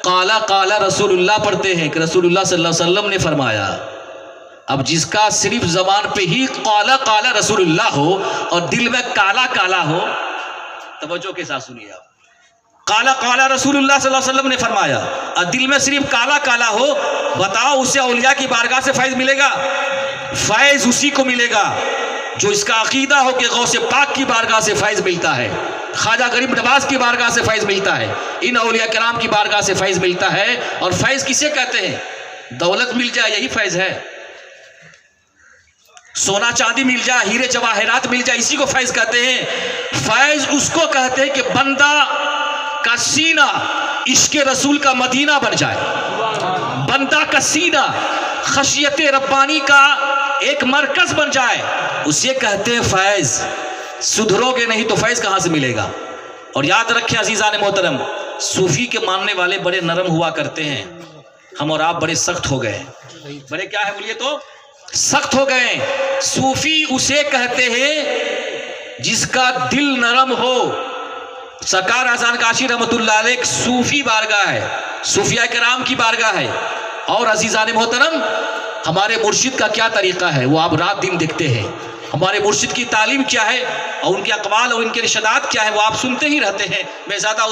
قالا قالا رسول اللہ پڑھتے ہیں کہ رسول اللہ صلی اللہ علیہ وسلم نے فرمایا. اب جس کا صرف زبان پہ ہی قالا قالا رسول اللہ ہو اور دل میں کالا کالا ہو، توجہ کے ساتھ سنیے آپ، قالا قالا رسول اللہ صلی اللہ علیہ وسلم نے فرمایا اور دل میں صرف کالا کالا ہو، بتاؤ اسے اولیاء کی بارگاہ سے فیض ملے گا؟ فیض اسی کو ملے گا جو اس کا عقیدہ ہو کہ غوث پاک کی بارگاہ سے فیض ملتا ہے، خواجہ غریب نواز کی بارگاہ سے فیض ملتا ہے، ان اولیاء کرام کی بارگاہ سے فیض ملتا ہے. اور فیض کسے کہتے ہیں؟ دولت مل جائے یہی فیض ہے، سونا چاندی مل جائے، ہیرے جواہرات مل جائے، اسی کو فیض کہتے ہیں. فیض اس کو کہتے ہیں کہ بندہ کا سینہ عشق رسول کا مدینہ بن جائے، بندہ کا سینہ خشیت ربانی کا ایک مرکز بن جائے، اسے کہتے ہیں فیض. سدھرو گے نہیں تو فیض کہاں سے ملے گا؟ اور یاد رکھیں عزیزان محترم، صوفی کے ماننے والے بڑے نرم ہوا کرتے ہیں، ہم اور آپ بڑے سخت ہو گئے. بڑے کیا ہے بولیے تو؟ سخت ہو گئے. صوفی اسے کہتے ہیں جس کا دل نرم ہو. سرکار اذان کاشی رحمت اللہ علیہ ایک صوفی بارگاہ ہے، صوفیاء کرام کی بارگاہ ہے. اور عزیزان محترم ہمارے مرشد کا کیا طریقہ ہے وہ آپ رات دن دیکھتے ہیں. ہمارے مرشد کی تعلیم کیا ہے اور ان کے اقوال اور ان کے ارشادات کیا ہے وہ آپ سنتے ہی رہتے ہیں. میں زیادہ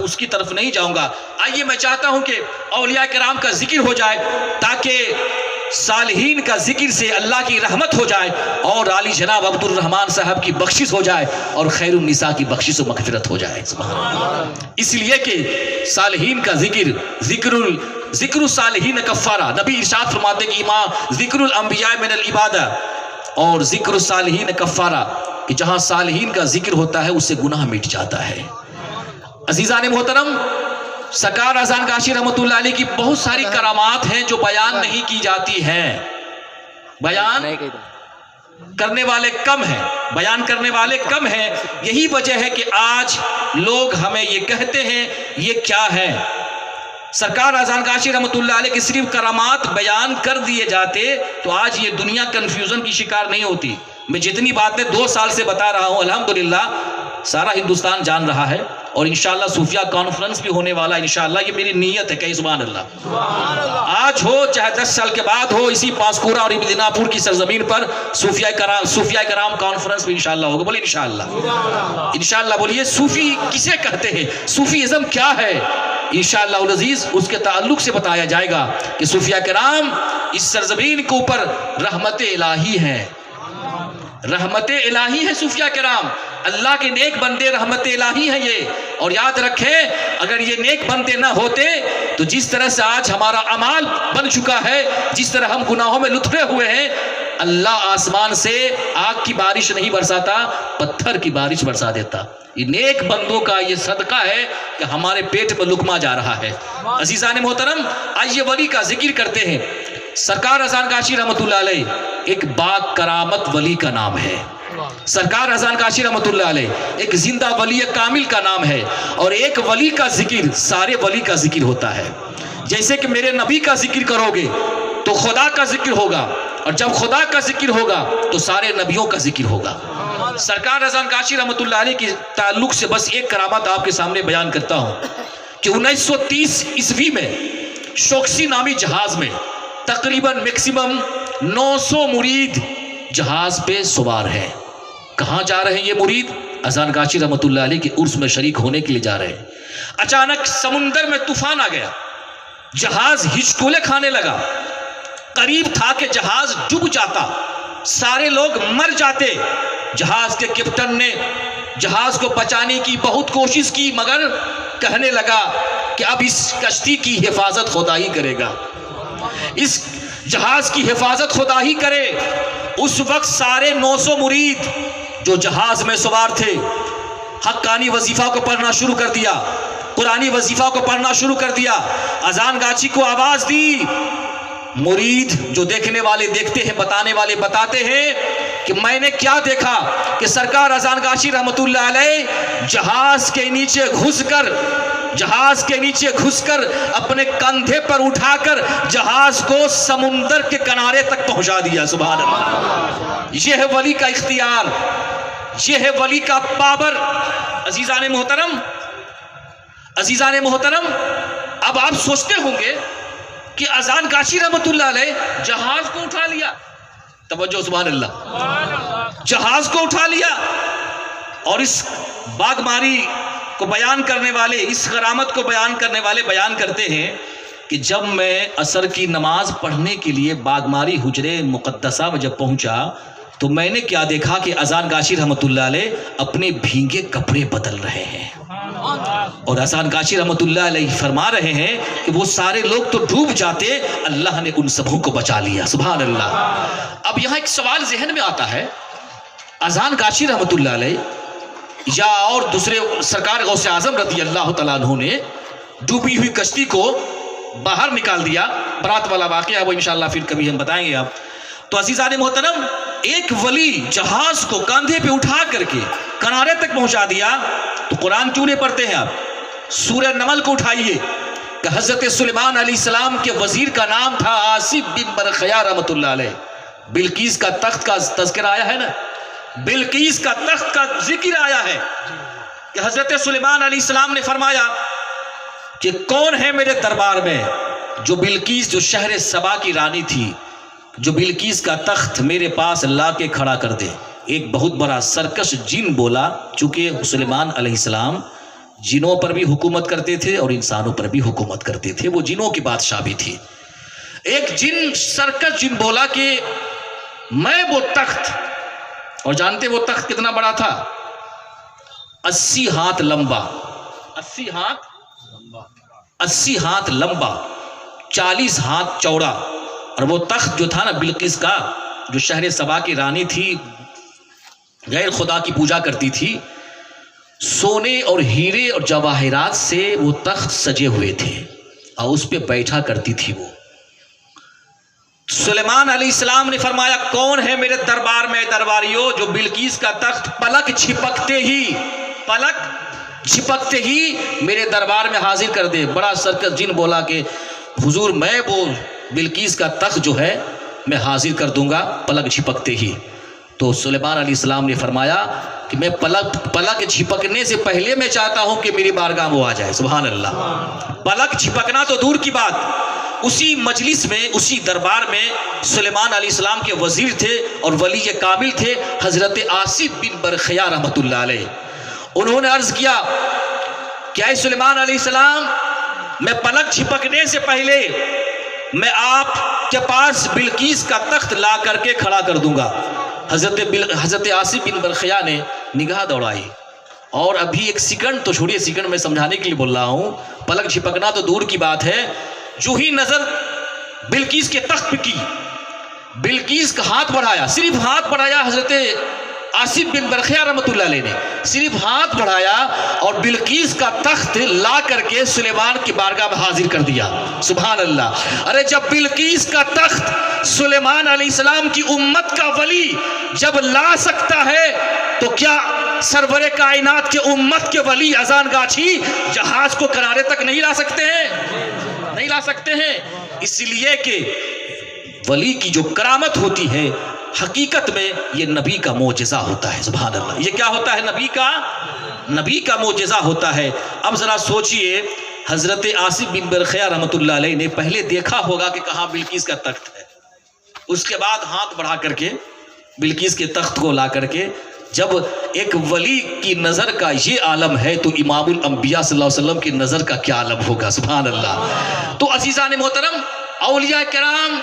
اس کی طرف نہیں جاؤں گا. آئیے میں چاہتا ہوں کہ اولیاء کرام کا ذکر ہو جائے تاکہ صالحین کا ذکر سے اللہ کی رحمت ہو جائے اور عالی جناب عبد الرحمن صاحب کی بخشش ہو جائے اور خیر النساء کی بخشش و مغفرت ہو جائے. سبحان اللہ. اس لیے کہ صالحین کا ذکر الصالحین کفارہ. نبی ارشاد فرماتے کہ ذکر الانبیاء من العبادہ اور ذکر الصالحین کفارہ، کہ جہاں صالحین کا ذکر ہوتا ہے اس سے گناہ مٹ جاتا ہے. عزیزان محترم سرکار اذان کاشی رحمت اللہ علیہ کی بہت ساری کرامات ہیں جو بیان نہیں کی جاتی ہیں. بیان کرنے والے کم ہیں، بیان کرنے والے کم ہیں. یہی وجہ ہے کہ آج لوگ ہمیں یہ کہتے ہیں یہ کیا ہے. سرکار اذان کاشی رحمت اللہ علیہ کی صرف کرامات بیان کر دیے جاتے تو آج یہ دنیا کنفیوژن کی شکار نہیں ہوتی. میں جتنی باتیں 2 سال سے بتا رہا ہوں الحمدللہ سارا ہندوستان جان رہا ہے اور انشاءاللہ صوفیہ کانفرنس بھی ہونے والا ہے انشاءاللہ. یہ میری نیت ہے. کہیں سبحان اللہ. آج ہو چاہے 10 سال کے بعد ہو, اسی پاسکورا اور مدینہ پور کی سرزمین پر صوفیہ کرام کانفرنس بھی انشاءاللہ ہوگا. بولے انشاءاللہ. انشاءاللہ بولیے. صوفی کسے کہتے ہیں, صوفیزم کیا ہے, انشاءاللہ العزیز اس کے تعلق سے بتایا جائے گا کہ صوفیہ کرام اس سرزمین کے اوپر رحمت الہی ہے. رحمت الہی ہے صوفیہ کرام, اللہ کے نیک بندے رحمت الہی ہیں یہ. اور یاد رکھیں اگر یہ نیک بندے نہ ہوتے تو جس طرح سے آج ہمارا اعمال بن چکا ہے, جس طرح ہم گناہوں میں لتھڑے ہوئے ہیں, اللہ آسمان سے آگ کی بارش نہیں برساتا, پتھر کی بارش برسا دیتا. یہ نیک بندوں کا یہ صدقہ ہے کہ ہمارے پیٹ میں لقمہ جا رہا ہے. عزیزان محترم, آئیے ولی کا ذکر کرتے ہیں. سرکار اذان کاشی رحمت اللہ علیہ ایک با کرامت ولی کا نام ہے. سرکار اذان کاشی رحمت اللہ علیہ ایک زندہ ولی کامل کا نام ہے. اور ایک ولی کا ذکر سارے ولی کا ذکر ہوتا ہے. جیسے کہ میرے نبی کا ذکر کرو گے تو خدا کا ذکر ہوگا, اور جب خدا کا ذکر ہوگا تو سارے نبیوں کا ذکر ہوگا. سرکار اذان کاشی رحمت اللہ علیہ کے تعلق سے بس ایک کرامت آپ کے سامنے بیان کرتا ہوں کہ 1930 عیسوی میں شوکسی نامی جہاز میں تقریباً میکسیمم 900 مرید جہاز پہ سوار ہیں. کہاں جا رہے ہیں یہ مرید؟ اذان کاشی رحمت اللہ علیہ کے عرس میں شریک ہونے کے لیے جا رہے ہیں. اچانک سمندر میں طوفان آ گیا, جہاز ہچکولے کھانے لگا. قریب تھا کہ جہاز ڈوب جاتا, سارے لوگ مر جاتے. جہاز کے کیپٹن نے جہاز کو بچانے کی بہت کوشش کی, مگر کہنے لگا کہ اب اس کشتی کی حفاظت خدا ہی کرے گا, اس جہاز کی حفاظت خدا ہی کرے. اس وقت سارے 900 مرید جو جہاز میں سوار تھے حقانی وظیفہ کو پڑھنا شروع کر دیا, قرآنی وظیفہ کو پڑھنا شروع کر دیا. اذان گاچی کو آواز دی. مرید جو دیکھنے والے دیکھتے ہیں, بتانے والے بتاتے ہیں کہ میں نے کیا دیکھا کہ سرکار اذان کاشی رحمت اللہ علیہ جہاز کے نیچے گھس کر اپنے کندھے پر اٹھا کر جہاز کو سمندر کے کنارے تک پہنچا دیا. سبحان اللہ. یہ ہے ولی کا اختیار, یہ ہے ولی کا پاور. عزیزان محترم, اب آپ سوچتے ہوں گے کہ اذان کاشی رحمت اللہ علیہ جہاز کو اٹھا لیا. توجہ سبحان اللہ. جہاز کو اٹھا لیا, اور اس باغماری کو بیان کرنے والے, اس غرامت کو بیان کرنے والے بیان کرتے ہیں کہ جب میں عصر کی نماز پڑھنے کے لیے باغماری حجرے مقدسہ میں جب پہنچا تو میں نے کیا دیکھا کہ اذان کاشی رحمت اللہ علیہ اپنے بھینگے کپڑے بدل رہے ہیں. اور اذان کاشی رحمت اللہ علیہ فرما رہے ہیں کہ وہ سارے لوگ تو ڈوب جاتے, اللہ نے ان سبوں کو بچا لیا. سبحان اللہ. اب یہاں ایک سوال ذہن میں آتا ہے, اذان کاشی رحمت اللہ علیہ یا اور دوسرے سرکار غوث اعظم رضی اللہ تعالیٰ عنہ نے ڈوبی ہوئی کشتی کو باہر نکال دیا. برات والا واقعہ ہے, وہ انشاءاللہ پھر کبھی ہم بتائیں گے آپ. تو عزیزان محترم, ایک ولی جہاز کو کاندھے پہ اٹھا کر کے کنارے تک پہنچا دیا. تو قرآن کیوں نہیں پڑھتے ہیں آپ؟ سورہ نمل کو اٹھائیے کہ حضرت سلیمان علیہ السلام کے وزیر کا نام تھا آصف بن برخیا رحمت اللہ علیہ. بلقیس کا تخت کا تذکرہ آیا ہے نا, بلقیس کا تخت کا ذکر آیا ہے کہ حضرت سلیمان علیہ السلام نے فرمایا کہ کون ہے میرے دربار میں جو بلقیس, جو شہر سبا کی رانی تھی, جو بلقیس کا تخت میرے پاس لا کے کھڑا کر دے. ایک بہت بڑا سرکش جن بولا, چونکہ سلیمان علیہ السلام جنوں پر بھی حکومت کرتے تھے اور انسانوں پر بھی حکومت کرتے تھے, وہ جنوں کی بادشاہ بھی تھی. ایک جن سرکش جن بولا کہ میں وہ تخت, اور جانتے وہ تخت کتنا بڑا تھا؟ 80 ہاتھ لمبا, 80 ہاتھ لمبا, 40 ہاتھ چوڑا. اور وہ تخت جو تھا نا بلقیس کا, جو شہر سبا کی رانی تھی, غیر خدا کی پوجا کرتی تھی, سونے اور ہیرے اور جواہرات سے وہ تخت سجے ہوئے تھے اور اس پہ بیٹھا کرتی تھی وہ. سلیمان علیہ السلام نے فرمایا کون ہے میرے دربار میں درباریوں جو بلقیس کا تخت پلک جھپکتے ہی میرے دربار میں حاضر کر دے. بڑا سرکش جن بولا کہ حضور میں وہ بلقیس کا تخت جو ہے میں حاضر کر دوں گا پلک جھپکتے ہی. تو سلیمان علیہ السلام نے فرمایا کہ میں پلک جھپکنے سے پہلے میں چاہتا ہوں کہ میری بارگاہ میں وہ آ جائے. سبحان اللہ. پلک جھپکنا تو دور کی بات، اسی مجلس میں، اسی دربار میں سلیمان علیہ السلام کے وزیر تھے اور ولی کامل تھے حضرت آصف بن برخیا رحمۃ اللہ علیہ. انہوں نے عرض کیا کہ اے سلیمان علیہ السلام، میں پلک جھپکنے سے پہلے میں آپ کے پاس بلقیس کا تخت لا کر کے کھڑا کر دوں گا. حضرت آصف بن برخیا نے نگاہ دوڑائی، اور ابھی ایک سیکنڈ تو چھوڑیے، سیکنڈ میں سمجھانے کے لیے بول رہا ہوں، پلک جھپکنا تو دور کی بات ہے، جو ہی نظر بلقیس کے تخت پہ کی، بلقیس کا ہاتھ بڑھایا، صرف ہاتھ بڑھایا حضرت آصف بن برخیا رحمۃ اللہ علیہ نے، صرف ہاتھ بڑھایا اور بلقیس کا تخت لا کر کے سلیمان کی بارگاہ میں حاضر کر دیا. سبحان اللہ. ارے جب بلقیس کا تخت سلیمان علیہ السلام کی امت کا ولی جب لا سکتا ہے تو کیا سرور کائنات کے امت کے ولی اذان گاچھی جہاز کو کنارے تک نہیں لا سکتے ہیں؟ نہیں لا سکتے ہیں. اس لیے کہ ولی کی جو کرامت ہوتی ہے حقیقت میں یہ نبی کا معجزہ ہوتا ہے. سبحان اللہ. یہ کیا ہوتا ہے؟ نبی کا معجزہ ہوتا ہے. اب ذرا سوچئے، حضرت آصف بن برخیا رحمۃ اللہ علیہ نے پہلے دیکھا ہوگا کہ کہاں بلقیس کا تخت ہے، اس کے بعد ہاتھ بڑھا کر کے بلقیس کے تخت کو لا کر کے، جب ایک ولی کی نظر کا یہ عالم ہے تو امام الانبیاء صلی اللہ علیہ وسلم کی نظر کا کیا عالم ہوگا. سبحان اللہ. تو عزیزان محترم، اولیاء کرام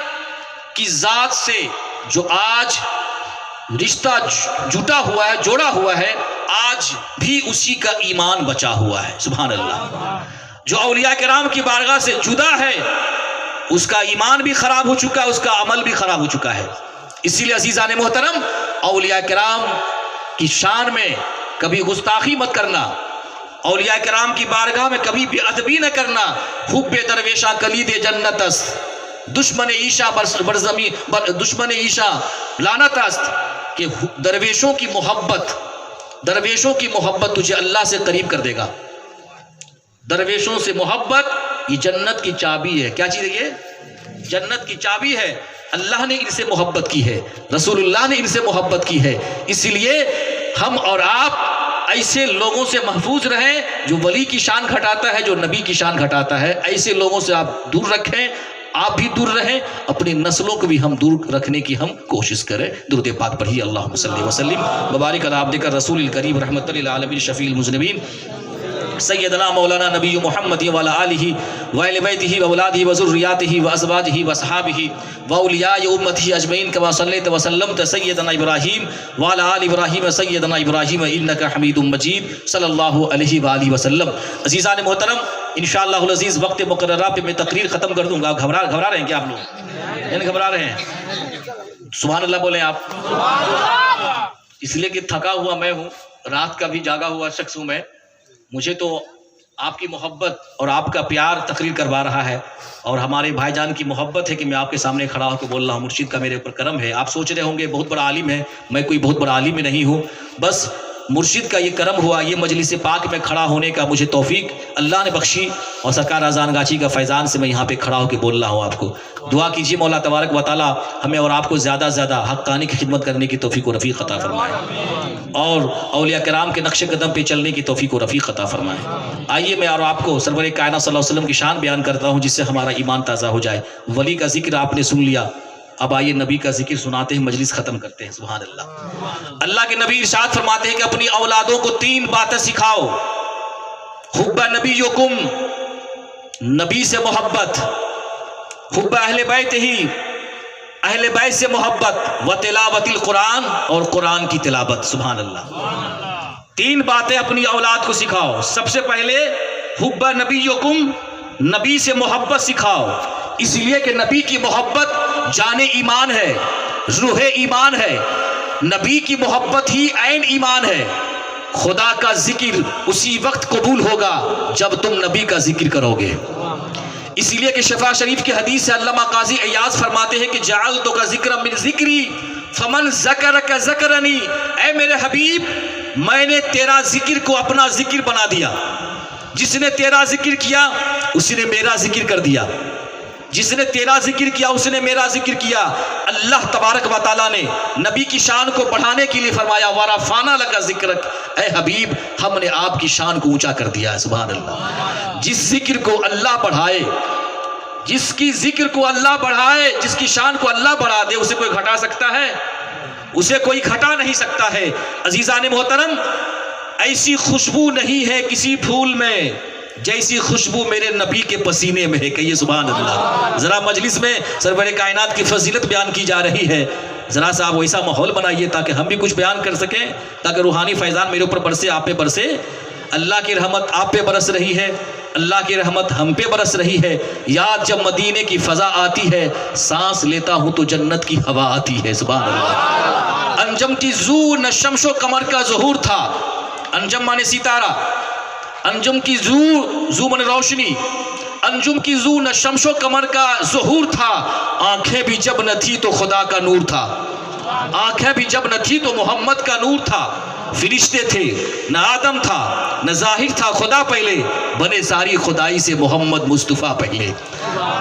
کی ذات سے جو آج رشتہ جڑا ہوا ہے، آج بھی اسی کا ایمان بچا ہوا ہے. سبحان اللہ. جو اولیاء کرام کی بارگاہ سے جدا ہے اس کا ایمان بھی خراب ہو چکا ہے، اس کا عمل بھی خراب ہو چکا ہے. اسی لیے عزیزان محترم، اولیاء کرام کی شان میں کبھی گستاخی مت کرنا، اولیاء کرام کی بارگاہ میں کبھی بے ادبی نہ کرنا. حب درویشاں کلید جنت است، دشمن عیشا برزمی دشمن عیشا لعنت است. کہ درویشوں کی محبت تجھے اللہ سے قریب کر دے گا. درویشوں سے محبت یہ جنت کی چابی ہے. کیا چیز ہے؟ یہ جنت کی چابی ہے. اللہ نے ان سے محبت کی ہے، رسول اللہ نے ان سے محبت کی ہے. اس لیے ہم اور آپ ایسے لوگوں سے محفوظ رہیں جو ولی کی شان گھٹاتا ہے، جو نبی کی شان گھٹاتا ہے. ایسے لوگوں سے آپ دور رکھیں، آپ بھی دور رہیں، اپنی نسلوں کو بھی ہم دور رکھنے کی ہم کوشش کریں. درود پاک پڑھیے. اللہم صلی وسلم مبارک علی عبدک الرسول الکریم رحمۃ للعالمین شفیع المذنبین سیدنا مولانا نبی محمد وعلی آلہ وآل بیتہ واولادہ وذریاتہ وازواجہ واصحابہ واولیاء امتہ اجمعین کما صلیت وسلمت سیدنا ابراہیم وعلی آل ابراہیم سیدنا ابراہیم انک حمید مجید صلی اللہ علیہ وآلہ وسلم. عزیزان محترم، انشاءاللہ العزیز وقت مقررہ پہ میں تقریر ختم کر دوں گا. گھبرا رہے ہیں کیا آپ لوگ؟ نہیں گھبرا رہے ہیں؟ سبحان اللہ بولیں آپ. اس لیے کہ تھکا ہوا میں ہوں، رات کا بھی جاگا ہوا شخص ہوں میں. مجھے تو آپ کی محبت اور آپ کا پیار تقریر کروا رہا ہے، اور ہمارے بھائی جان کی محبت ہے کہ میں آپ کے سامنے کھڑا ہو کے بول رہا ہوں. مرشد کا میرے اوپر کرم ہے. آپ سوچ رہے ہوں گے بہت بڑا عالم ہے. میں کوئی بہت بڑا عالم نہیں ہوں، بس مرشد کا یہ کرم ہوا، یہ مجلس پاک میں کھڑا ہونے کا مجھے توفیق اللہ نے بخشی، اور سرکار اذان گاچھی کا فیضان سے میں یہاں پہ کھڑا ہو کے بول رہا ہوں. آپ کو دعا کیجیے مولا تبارک و تعالی ہمیں اور آپ کو زیادہ سے زیادہ حقانی کی خدمت کرنے کی توفیق و رفیق عطا فرمائے، اور اولیاء کرام کے نقش قدم پہ چلنے کی توفیق و رفیق عطا فرمائے. آئیے میں اور آپ کو سرور کائنات صلی اللہ علیہ وسلم کی شان بیان کرتا ہوں جس سے ہمارا ایمان تازہ ہو جائے. ولی کا ذکر آپ نے سن لیا، اب آئیے نبی کا ذکر سناتے ہیں، مجلس ختم کرتے ہیں. سبحان اللہ. اللہ کے نبی ارشاد فرماتے ہیں کہ اپنی اولادوں کو 3 باتیں سکھاؤ. حب نبیکم، نبی سے محبت، حب اہل بیت ہی، اہل بیت سے محبت، و تلاوت القرآن، اور قرآن کی تلاوت. سبحان اللہ. 3 باتیں اپنی اولاد کو سکھاؤ. سب سے پہلے حب نبیکم، نبی سے محبت سکھاؤ. اس لیے کہ نبی کی محبت جان ایمان ہے، روح ایمان ہے. نبی کی محبت ہی عین ایمان ہے. خدا کا ذکر اسی وقت قبول ہوگا جب تم نبی کا ذکر کرو گے. اس لیے کہ شفا شریف کی حدیث سے علامہ قاضی ایاز فرماتے ہیں کہ جعلتک ذکر من ذکری فمن ذکرک ذکرنی. اے میرے حبیب، میں نے تیرا ذکر کو اپنا ذکر بنا دیا. جس نے تیرا ذکر کیا اس نے میرا ذکر کر دیا. جس نے تیرا ذکر کیا اس نے میرا ذکر کیا۔ اللہ تبارک و تعالیٰ نے نبی کی شان کو بڑھانے کے لیے فرمایا وَرَفَعْنَا لَكَ ذِكْرَكَ، اے حبیب ہم نے آپ کی شان کو اونچا کر دیا ہے۔ سبحان اللہ۔ جس ذکر کو اللہ بڑھائے، جس کی ذکر کو اللہ بڑھائے، جس کی شان کو اللہ بڑھا دے، اسے کوئی گھٹا سکتا ہے؟ اسے کوئی گھٹا نہیں سکتا ہے۔ عزیزان محترم، ایسی خوشبو نہیں ہے کسی پھول میں جیسی خوشبو میرے نبی کے پسینے میں ہے۔ کہیے سبحان اللہ۔ ذرا مجلس میں سرور کائنات کی فضیلت بیان کی جا رہی ہے، ذرا سا آپ ویسا ماحول بنائیے تاکہ ہم بھی کچھ بیان کر سکیں، تاکہ روحانی فیضان میرے اوپر برسے، آپ پہ برسے۔ اللہ کی رحمت آپ پہ برس رہی ہے، اللہ کی رحمت ہم پہ برس رہی ہے۔ یاد جب مدینے کی فضا آتی ہے، سانس لیتا ہوں تو جنت کی ہوا آتی ہے۔ سبحان اللہ۔ انجم کی زو نہ شمس و قمر کا ظہور تھا۔ انجم مانے ستارہ، انجم کی زو من روشنی، انجم کی زو نہ شمس و قمر کا ظہور تھا، آنکھیں بھی جب نہ تھی تو خدا کا نور تھا، آنکھیں بھی جب نہ تھی تو محمد کا نور تھا۔ فرشتے تھے نہ آدم تھا نہ ظاہر تھا خدا پہلے، بنے ساری خدائی سے محمد مصطفیٰ پہلے۔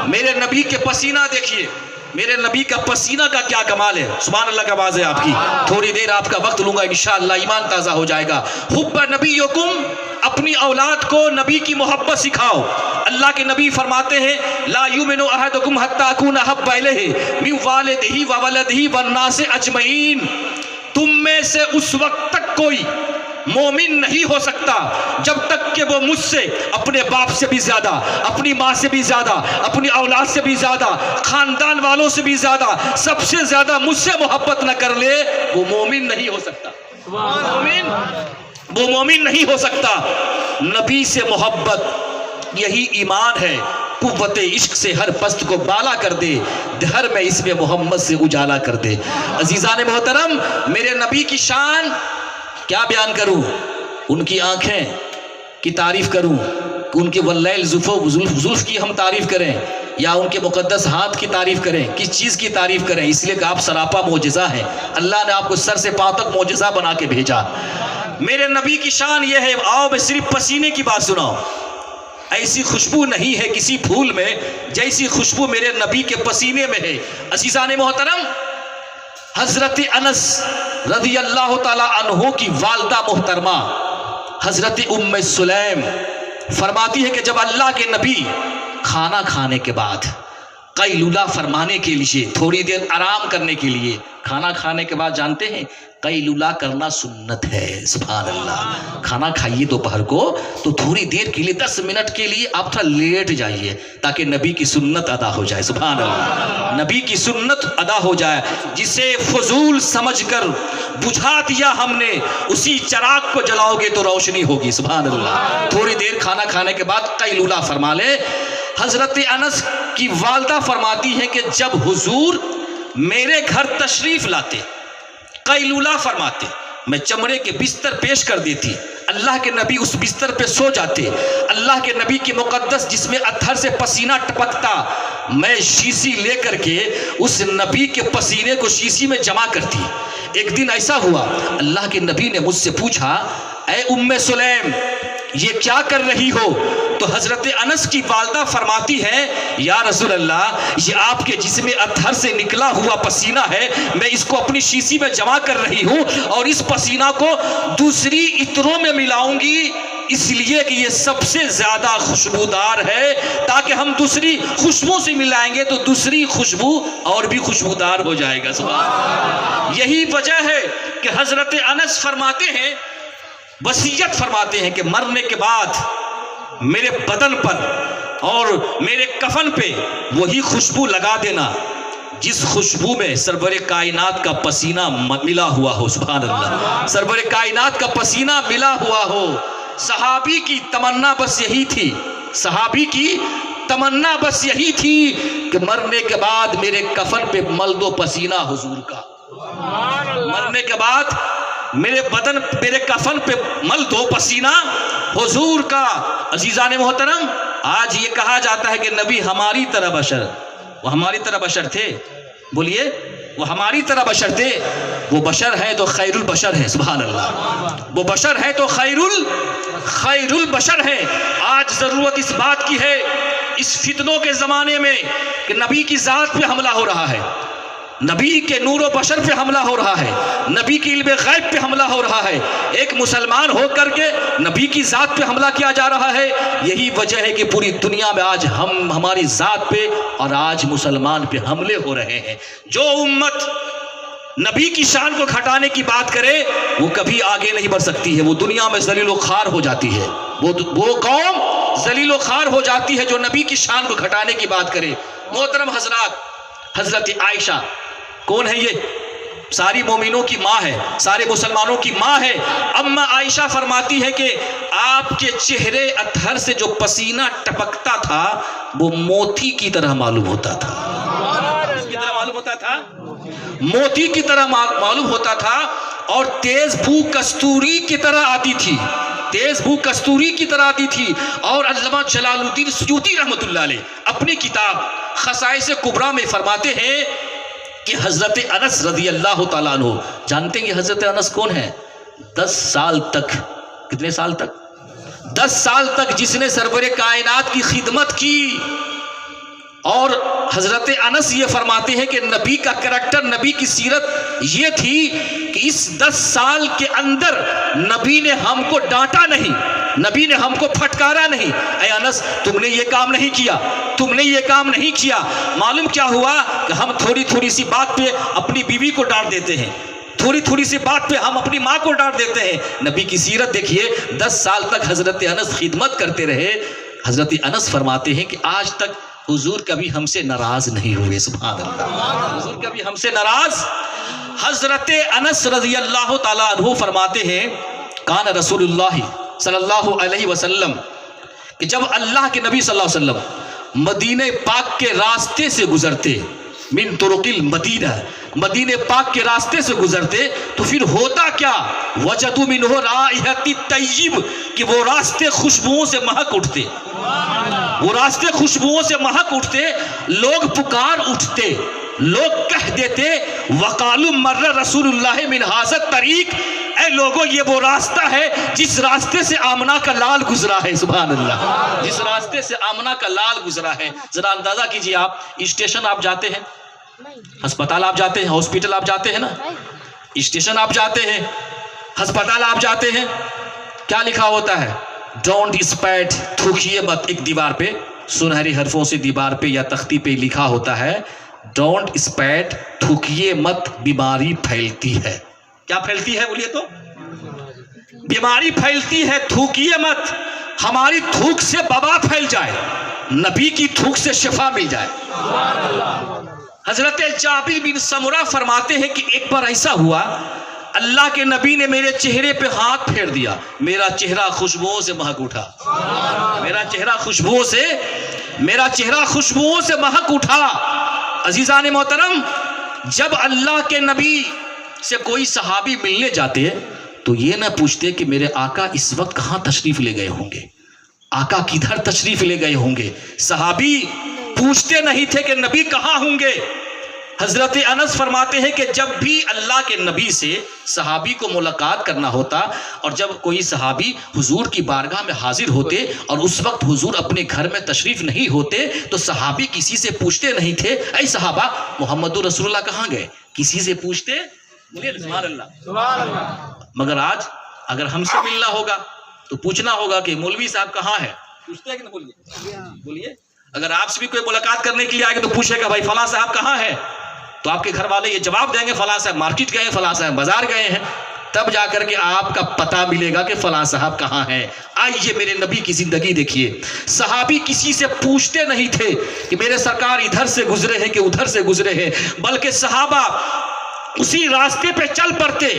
میرے نبی کے پسینہ دیکھیے، میرے نبی کا پسینہ کا کیا کمال ہے۔ سبحان اللہ کا آواز ہے آپ کی۔ تھوڑی دیر آپ کا وقت لوں گا، انشاءاللہ ایمان تازہ ہو جائے گا۔ حب نبیکم، اپنی اولاد کو نبی کی محبت سکھاؤ۔ اللہ کے نبی فرماتے ہیں لا یؤمن احدکم حتی اکون احب الیہ من والدہ وولدہ والناس اجمعین، تم میں سے اس وقت تک کوئی مومن نہیں ہو سکتا جب تک کہ وہ مجھ سے اپنے باپ سے بھی زیادہ، اپنی ماں سے بھی زیادہ، اپنی اولاد سے بھی زیادہ، خاندان والوں سے بھی زیادہ، سب سے زیادہ مجھ سے محبت نہ کر لے، وہ مومن نہیں ہو سکتا۔ وہ مومن نہیں ہو سکتا۔ نبی سے محبت یہی ایمان ہے، قوت عشق سے ہر پست کو بالا کر دے، دھر میں اس میں محمد سے اجالا کر دے۔ عزیزان محترم، میرے نبی کی شان کیا بیان کروں؟ ان کی آنکھیں کی تعریف کروں، ان کے واللیل زلف کی ہم تعریف کریں، یا ان کے مقدس ہاتھ کی تعریف کریں؟ کس چیز کی تعریف کریں؟ اس لیے کہ آپ سراپا معجزہ ہیں، اللہ نے آپ کو سر سے پاؤں تک معجزہ بنا کے بھیجا۔ میرے نبی کی شان یہ ہے، آؤ میں صرف پسینے کی بات سناؤں، ایسی خوشبو نہیں ہے کسی پھول میں جیسی خوشبو میرے نبی کے پسینے میں ہے۔ عزیزان محترم، حضرت انس رضی اللہ تعالی عنہ کی والدہ محترمہ حضرت ام سلیم فرماتی ہے کہ جب اللہ کے نبی کھانا کھانے کے بعد قیلولہ فرمانے کے لیے، تھوڑی دیر آرام کرنے کے لیے، کھانا کھانے کے بعد جانتے ہیں قیلولہ کرنا سنت ہے۔ سبحان اللہ۔ کھانا کھائیے دوپہر کو تو تھوڑی دیر کے لیے 10 منٹ کے لیے آپ تھوڑا لیٹ جائیے تاکہ نبی کی سنت ادا ہو جائے۔ سبحان اللہ۔ نبی کی سنت ادا ہو جائے۔ جسے فضول سمجھ کر بجھا دیا ہم نے، اسی چراغ کو جلاؤ گے تو روشنی ہوگی۔ سبحان اللہ۔ تھوڑی دیر کھانا کھانے کے بعد قیلولہ فرما لے۔ حضرت انس کی والدہ فرماتی ہے کہ جب حضور میرے گھر تشریف لاتے، قیلولہ فرماتے، میں چمڑے کے بستر پیش کر دیتی، اللہ کے نبی اس بستر پہ سو جاتے، اللہ کے نبی کی مقدس جس میں اتھر سے پسینہ ٹپکتا، میں شیشی لے کر کے اس نبی کے پسینے کو شیشی میں جمع کرتی۔ ایک دن ایسا ہوا، اللہ کے نبی نے مجھ سے پوچھا اے ام سلیم یہ کیا کر رہی ہو؟ تو حضرت انس کی والدہ فرماتی ہے یا رسول اللہ یہ آپ کے جسم اطہر سے نکلا ہوا پسینہ ہے، میں اس کو اپنی شیشی میں جمع کر رہی ہوں اور اس پسینہ کو دوسری عطروں میں ملاؤں گی، اس لیے کہ یہ سب سے زیادہ خوشبودار ہے، تاکہ ہم دوسری خوشبو سے ملائیں گے تو دوسری خوشبو اور بھی خوشبودار ہو جائے گا۔ سبحان اللہ۔ یہی وجہ ہے کہ حضرت انس فرماتے ہیں، وصیت فرماتے ہیں کہ مرنے کے بعد میرے بدن پر اور میرے کفن پہ وہی خوشبو لگا دینا جس خوشبو میں سرور کائنات کا پسینہ ملا ہوا ہو۔ سبحان اللہ۔ سرور کائنات کا پسینہ ملا ہوا ہو۔ صحابی کی تمنا بس یہی تھی، صحابی کی تمنا بس یہی تھی کہ مرنے کے بعد میرے کفن پہ مل دو پسینہ حضور کا، مرنے کے بعد میرے بدن میرے کفن پہ مل دو پسینہ حضور کا۔ عزیزان محترم، آج یہ کہا جاتا ہے کہ نبی ہماری طرح بشر، وہ ہماری طرح بشر تھے، بولیے وہ ہماری طرح بشر تھے، وہ بشر ہے تو خیر البشر ہے۔ سبحان اللہ۔ وہ بشر ہے تو خیر البشر ہے۔ آج ضرورت اس بات کی ہے اس فتنوں کے زمانے میں کہ نبی کی ذات پہ حملہ ہو رہا ہے، نبی کے نور و بشر پہ حملہ ہو رہا ہے، نبی کی علم غیب پہ حملہ ہو رہا ہے، ایک مسلمان ہو کر کے نبی کی ذات پہ حملہ کیا جا رہا ہے. یہی وجہ ہے کہ پوری دنیا میں آج ہماری ذات پہ اور آج مسلمان پہ حملے ہو رہے ہیں. جو امت نبی کی شان کو گھٹانے کی بات کرے وہ کبھی آگے نہیں بڑھ سکتی ہے، وہ دنیا میں ذلیل و خوار ہو جاتی ہے. وہ قوم ذلیل و خوار ہو جاتی ہے جو نبی کی شان کو گھٹانے کی بات کرے. محترم حضرات، حضرت عائشہ کون ہے؟ یہ ساری مومنوں کی ماں ہے، سارے مسلمانوں کی ماں ہے. اما عائشہ فرماتی ہے کہ آپ کے چہرے اطہر سے جو پسینہ ٹپکتا تھا وہ موتی کی طرح معلوم ہوتا تھا. کس کی طرح معلوم ہوتا تھا؟ موتی کی طرح معلوم ہوتا تھا. اور تیز بو کستوری کی طرح آتی تھی، تیز بو کستوری کی طرح آتی تھی. اور علامہ جلال الدین سیوطی رحمۃ اللہ علیہ اپنی کتاب خصائص کبریٰ میں فرماتے ہیں کہ حضرت انس رضی اللہ تعالیٰ عنہ، جانتے ہیں کہ حضرت انس کون ہے؟ 10 سال تک، کتنے سال تک؟ 10 سال تک جس نے سرور کائنات کی خدمت کی. اور حضرت انس یہ فرماتے ہیں کہ نبی کا کریکٹر، نبی کی سیرت یہ تھی کہ اس 10 سال کے اندر نبی نے ہم کو ڈانٹا نہیں، نبی نے ہم کو پھٹکارا نہیں. اے انس تم نے یہ کام نہیں کیا، تم نے یہ کام نہیں کیا. معلوم کیا ہوا کہ ہم تھوڑی تھوڑی سی بات پہ اپنی بیوی کو ڈانٹ دیتے ہیں، تھوڑی تھوڑی سی بات پہ ہم اپنی ماں کو ڈانٹ دیتے ہیں. نبی کی سیرت دیکھیے، 10 سال تک حضرت انس خدمت کرتے رہے. حضرت انس فرماتے ہیں کہ آج تک حضور کبھی ہم سے ناراض نہیں ہوئے. سبحان اللہ، حضور کبھی ہم سے ناراض. حضرت انس رضی اللہ تعالیٰ عنہ فرماتے ہیں کان رسول اللہ صلی اللہ علیہ وسلم، کہ جب اللہ کے نبی صلی اللہ علیہ وسلم مدینہ پاک کے راستے سے گزرتے، من طرق المدینہ، مدینہ پاک کے راستے سے گزرتے تو پھر ہوتا کیا؟ وجدوا منہ رائحۃ الطیب، کہ وہ راستے خوشبوؤں سے مہک اٹھتے، وہ راستے خوشبوؤں سے مہک اٹھتے. لوگ پکار اٹھتے، لوگ کہہ دیتے وقالوا مر رسول اللہ من ھذا الطریق، اے لوگوں یہ وہ راستہ ہے جس راستے سے آمنہ کا لال گزرا ہے. سبحان اللہ، جس راستے سے آمنہ کا لال گزرا ہے. ذرا اندازہ کیجئے، آپ اسٹیشن آپ جاتے ہیں، ہسپتال آپ جاتے ہیں، ہاسپٹل آپ جاتے ہیں نا، اسٹیشن آپ جاتے ہیں، ہسپتال آپ جاتے ہیں، کیا لکھا ہوتا ہے؟ ڈونٹ اسپیٹ، تھوکیے مت. ایک دیوار پہ سنہری حرفوں سے دیوار پہ یا تختی پہ لکھا ہوتا ہے ڈونٹ اسپیٹ، تھوکیے مت، بیماری پھیلتی ہے. کیا پھیلتی ہے بولیے تو؟ بیماری پھیلتی ہے، تھوکیے مت. ہماری تھوک سے وبا پھیل جائے، نبی کی تھوک سے شفا مل جائے. حضرت جابر بن سمرہ فرماتے ہیں کہ ایک بار ایسا ہوا، اللہ کے نبی نے میرے چہرے پہ ہاتھ پھیر دیا، میرا چہرہ خوشبوؤں سے مہک اٹھا، میرا چہرہ خوشبوؤں سے مہک اٹھا. عزیزان محترم، جب اللہ کے نبی سے کوئی صحابی ملنے جاتے تو یہ نہ پوچھتے کہ میرے آقا اس وقت کہاں تشریف لے گئے ہوں گے، آقا کدھر تشریف لے گئے ہوں گے. صحابی پوچھتے نہیں تھے کہ نبی کہاں ہوں گے. حضرت انس فرماتے ہیں کہ جب بھی اللہ کے نبی سے صحابی کو ملاقات کرنا ہوتا اور جب کوئی صحابی حضور کی بارگاہ میں حاضر ہوتے اور اس وقت حضور اپنے گھر میں تشریف نہیں ہوتے تو صحابی کسی سے پوچھتے نہیں تھے اے صحابہ محمد رسول اللہ کہاں گئے، کسی سے پوچھتے سبحان اللہ. مگر آج اگر ہم سے ملنا ہوگا تو پوچھنا ہوگا کہ مولوی صاحب کہاں ہے، پوچھتے ہیں کہ نہ؟ بولیے. اگر آپ سے بھی کوئی ملاقات کرنے کے لیے آئے گا تو پوچھے گا بھائی فلاں صاحب کہاں ہے، تو آپ کے گھر والے یہ جواب دیں گے فلاں صاحب مارکیٹ گئے ہیں، فلاں صاحب بازار گئے ہیں. تب جا کر کے آپ کا پتہ ملے گا کہ فلاں صاحب کہاں ہے. آئیے میرے نبی کی زندگی دیکھیے. صحابی کسی سے پوچھتے نہیں تھے کہ میرے سرکار ادھر سے گزرے ہیں کہ ادھر سے گزرے ہیں، بلکہ صحابہ اسی راستے پہ چل پڑتے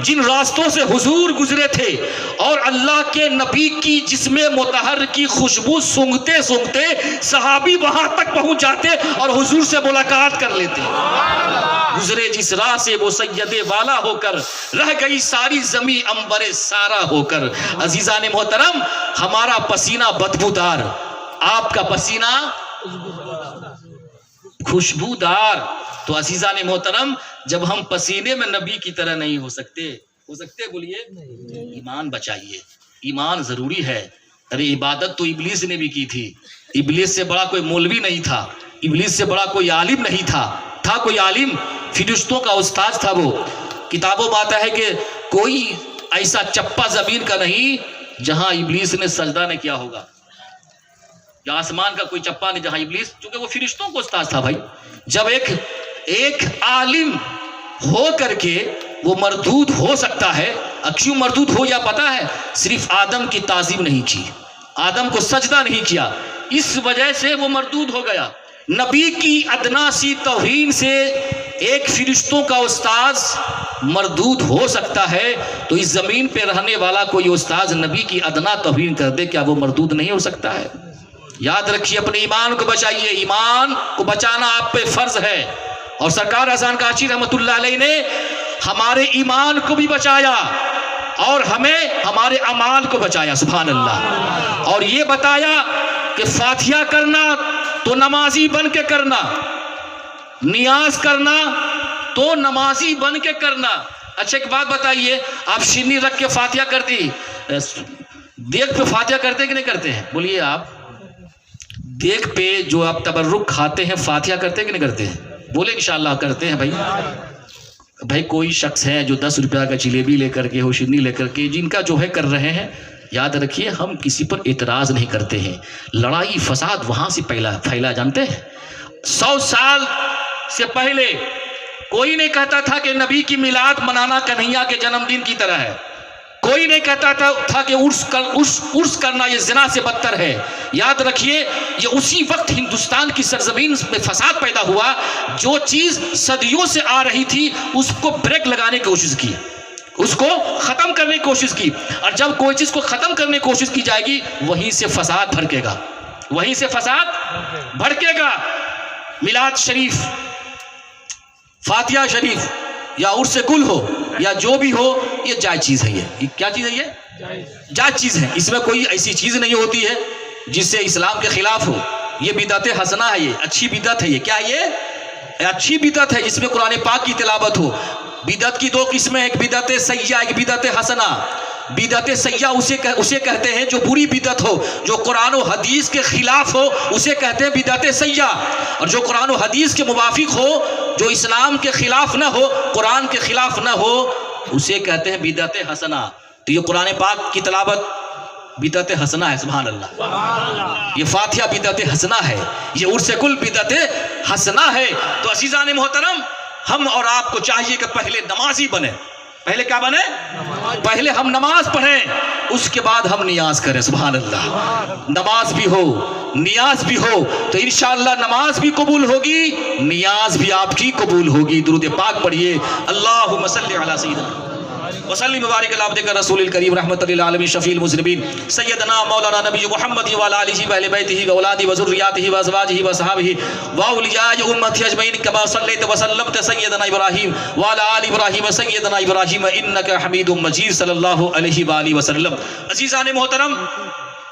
جن راستوں سے حضور گزرے تھے، اور اللہ کے نبی کی جسم مطہر کی خوشبو سونگتے سونگتے صحابی وہاں تک پہنچ جاتے اور حضور سے ملاقات کر لیتے. گزرے جس راہ سے وہ سید والا ہو کر، رہ گئی ساری زمین انبر سارا ہو کر. عزیزان محترم، ہمارا پسینہ بدبودار، آپ کا پسینہ خوشبودار. تو عزیزان محترم، جب ہم پسینے میں نبی کی طرح نہیں ہو سکتے بولیے، ایمان بچائیے. ایمان ضروری ہے. ارے عبادت تو ابلیس نے بھی کی تھی، ابلیس سے بڑا کوئی مولوی نہیں تھا، ابلیس سے بڑا کوئی عالم نہیں تھا، تھا کوئی عالم، فرشتوں کا استاد تھا وہ۔ کتابوں میں آتا ہے کہ کوئی ایسا چپا زمین کا نہیں جہاں ابلیس نے سجدہ نہ کیا ہوگا، یا آسمان کا کوئی چپا نہیں جہاں ابلیس، چونکہ وہ فرشتوں کو استاد تھا بھائی۔ جب ایک عالم ہو کر کے وہ مردود ہو سکتا ہے، کیوں مردود ہو یا پتا ہے؟ صرف آدم کی تعظیم نہیں کی، آدم کو سجدہ نہیں کیا، اس وجہ سے وہ مردود ہو گیا۔ نبی کی ادنا سی توہین سے ایک فرشتوں کا استاذ مردود ہو سکتا ہے، تو اس زمین پہ رہنے والا کوئی استاذ نبی کی ادنا توہین کر دے، کیا وہ مردود نہیں ہو سکتا ہے؟ یاد رکھیے، اپنے ایمان کو بچائیے، ایمان کو بچانا آپ پہ فرض ہے۔ اور سرکار اذان کاشی رحمت اللہ علیہ نے ہمارے ایمان کو بھی بچایا اور ہمیں ہمارے اعمال کو بچایا، سبحان اللہ۔ اور یہ بتایا کہ فاتحہ کرنا تو نمازی بن کے کرنا، نیاز کرنا تو نمازی بن کے کرنا۔ اچھا ایک بات بتائیے، آپ شینی رکھ کے فاتحہ کرتی، دیگ پہ فاتحہ کرتے کہ نہیں کرتے ہیں؟ بولیے آپ، دیگ پہ جو آپ تبرک کھاتے ہیں فاتحہ کرتے کہ نہیں کرتے ہیں؟ بولے انشاءاللہ کرتے ہیں بھائی کوئی شخص ہے جو 10 روپیہ کا جلیبی لے کر کے ہو، شیرنی لے کر کے جن کا جو ہے کر رہے ہیں، یاد رکھیے ہم کسی پر اعتراض نہیں کرتے ہیں۔ لڑائی فساد وہاں سے پھیلا جانتے ہیں۔ 100 سال سے پہلے کوئی نہیں کہتا تھا کہ نبی کی میلاد منانا کنہیا کے جنم دن کی طرح ہے، کوئی نہیں کہتا تھا کہ عرس کرنا یہ زنا سے بدتر ہے۔ یاد رکھیے یہ اسی وقت ہندوستان کی سرزمین میں فساد پیدا ہوا، جو چیز صدیوں سے آ رہی تھی اس کو بریک لگانے کی کوشش کی، اس کو ختم کرنے کی کوشش کی، اور جب کوئی چیز کو ختم کرنے کی کوشش کی جائے گی وہیں سے فساد بھڑکے گا، وہیں سے فساد بھڑکے گا۔ میلاد شریف، فاتحہ شریف یا عرس کل ہو یا جو بھی ہو، یہ جائز چیز ہے۔ یہ کیا چیز ہے؟ یہ جائز چیز ہے، اس میں کوئی ایسی چیز نہیں ہوتی ہے جس سے اسلام کے خلاف ہو۔ یہ بدعت حسنہ ہے، یہ اچھی بدعت ہے۔ یہ کیا ہے؟ یہ اچھی بدعت ہے جس میں قرآن پاک کی تلاوت ہو۔ بدعت کی 2 قسمیں، ایک بدعت سیئہ، ایک بدعت حسنہ۔ بدعت سیئہ اسے کہتے ہیں جو بری بدعت ہو، جو قرآن و حدیث کے خلاف ہو، اسے کہتے ہیں بدعت سیئہ۔ اور جو قرآن و حدیث کے موافق ہو، جو اسلام کے خلاف نہ ہو، قرآن کے خلاف نہ ہو، اسے کہتے ہیں بدعت حسنہ۔ تو یہ قرآن پاک کی تلاوت بدعت حسنہ ہے، سبحان اللہ۔ یہ فاتحہ بدعت حسنہ ہے، یہ عرس کل بدعت حسنہ ہے۔ تو عزیزان محترم، ہم اور آپ کو چاہیے کہ پہلے نمازی بنے۔ پہلے کیا بنے؟ پہلے ہم نماز پڑھیں، اس کے بعد ہم نیاز کریں، سبحان اللہ۔ نماز بھی ہو، نیاز بھی ہو، تو انشاءاللہ نماز بھی قبول ہوگی، نیاز بھی آپ کی قبول ہوگی۔ درود پاک پڑھیے، اللہم صلی علی سیدنا وسلم مبارک علی عبدک رسول الکریم رحمۃ للعالمین شفیع المذنبین سیدنا مولانا نبی محمد وعلی آلہ وآلہ بیتہ وأولادہ وذریاتہ وازواجہ وصحابہ واولیاء امتہ اجمعین کما صلیت وسلمت سیدنا ابراہیم وعلی آل ابراہیم سیدنا ابراہیم انک حمید مجید صلی اللہ علیہ وآلہ وسلم۔ عزیزان محترم،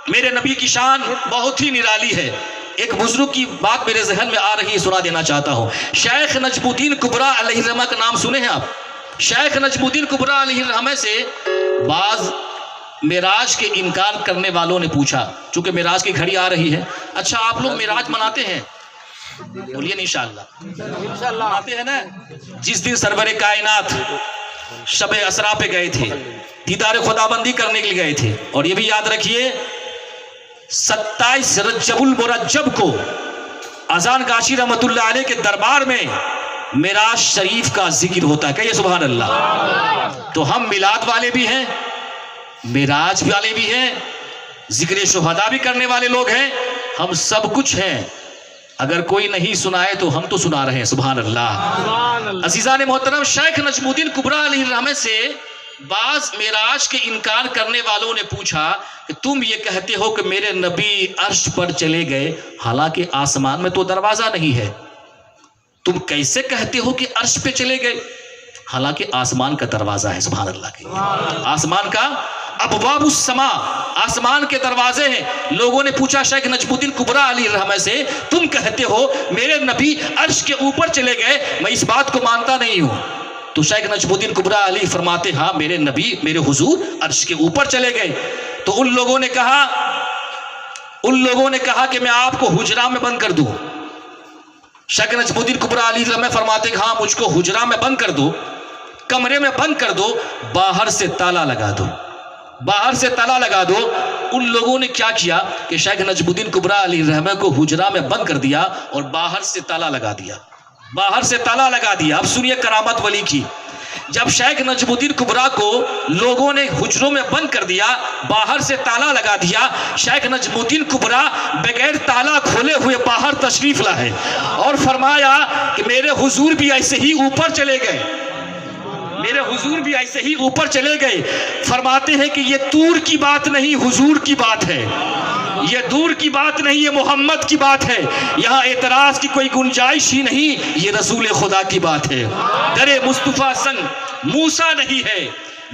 میرے نبی کی شان بہت ہی نرالی ہے۔ ایک بزرگ کی بات میرے ذہن میں آ رہی ہے، سنا دینا چاہتا ہوں۔ شیخ نجم الدین کبریٰ علیہ الرحمہ کا نام سنے ہیں آپ؟ شیخ نجم الدین کبریٰ علیہ الرحمہ سے بعض معراج کے انکار کرنے والوں نے پوچھا، چونکہ معراج کی گھڑی آ رہی ہے، اچھا آپ لوگ معراج مناتے ہیں؟ بولیے انشاءاللہ مناتے ہیں نا؟ جس دن سرور کائنات شب اسرا پہ گئے تھے، دیدار خداوندی کرنے کے لیے گئے تھے، اور یہ بھی یاد رکھیے 27 رجب المرجب کو اذان کاشی رحمت اللہ علیہ کے دربار میں معراج شریف کا ذکر ہوتا ہے۔ کہیے سبحان اللہ۔ تو ہم میلاد والے بھی ہیں، معراج والے بھی ہیں، ذکر شہداء بھی کرنے والے لوگ ہیں، ہم سب کچھ ہیں۔ اگر کوئی نہیں سنائے تو ہم تو سنا رہے ہیں، سبحان اللہ۔ عزیزان محترم، شیخ نجم الدین کبریٰ علیہ الرحمہ سے بعض معراج کے انکار کرنے والوں نے پوچھا کہ تم یہ کہتے ہو کہ میرے نبی عرش پر چلے گئے، حالانکہ آسمان میں تو دروازہ نہیں ہے، تم کیسے کہتے ہو کہ عرش پہ چلے گئے؟ حالانکہ آسمان کا دروازہ ہے، سبحان اللہ کے، آسمان کا ابواب السماء، آسمان کے دروازے ہیں۔ لوگوں نے پوچھا شیخ نجم الدین کبریٰ علیہ الرحمہ سے، تم کہتے ہو میرے نبی عرش کے اوپر چلے گئے، میں اس بات کو مانتا نہیں ہوں۔ تو شیخ نجم الدین کبریٰ علیہ فرماتے ہاں میرے نبی، میرے حضور عرش کے اوپر چلے گئے۔ تو ان لوگوں نے کہا ان لوگوں نے کہا کہ میں آپ کو حجرہ میں بند کر دوں. شیخ نجم الدین کبریٰ علیہ السلام فرماتے کہ ہاں مجھ کو حجرہ میں بند کر دو، کمرے میں بند کر دو، باہر سے تالا لگا دو، باہر سے تالا لگا دو. ان لوگوں نے کیا کیا کہ شیخ نجم الدین کبریٰ علیہ الرحمہ کو حجرہ میں بند کر دیا اور باہر سے تالا لگا دیا، باہر سے تالا لگا دیا. اب سنیے کرامت ولی کی. جب شیخ نجم الدین کبریٰ کو لوگوں نے حجروں میں بند کر دیا، باہر سے تالا لگا دیا، شیخ نجم الدین کبریٰ بغیر تالا کھولے ہوئے باہر تشریف لائے اور فرمایا کہ میرے حضور بھی ایسے ہی اوپر چلے گئے، میرے حضور بھی ایسے ہی اوپر چلے گئے. فرماتے ہیں کہ یہ طور کی بات نہیں، حضور کی بات ہے، یہ دور کی بات نہیں، یہ محمد کی بات ہے. یہاں اعتراض کی کوئی گنجائش ہی نہیں، یہ رسول خدا کی بات ہے. در مصطفیٰ سنگ موسیٰ نہیں ہے،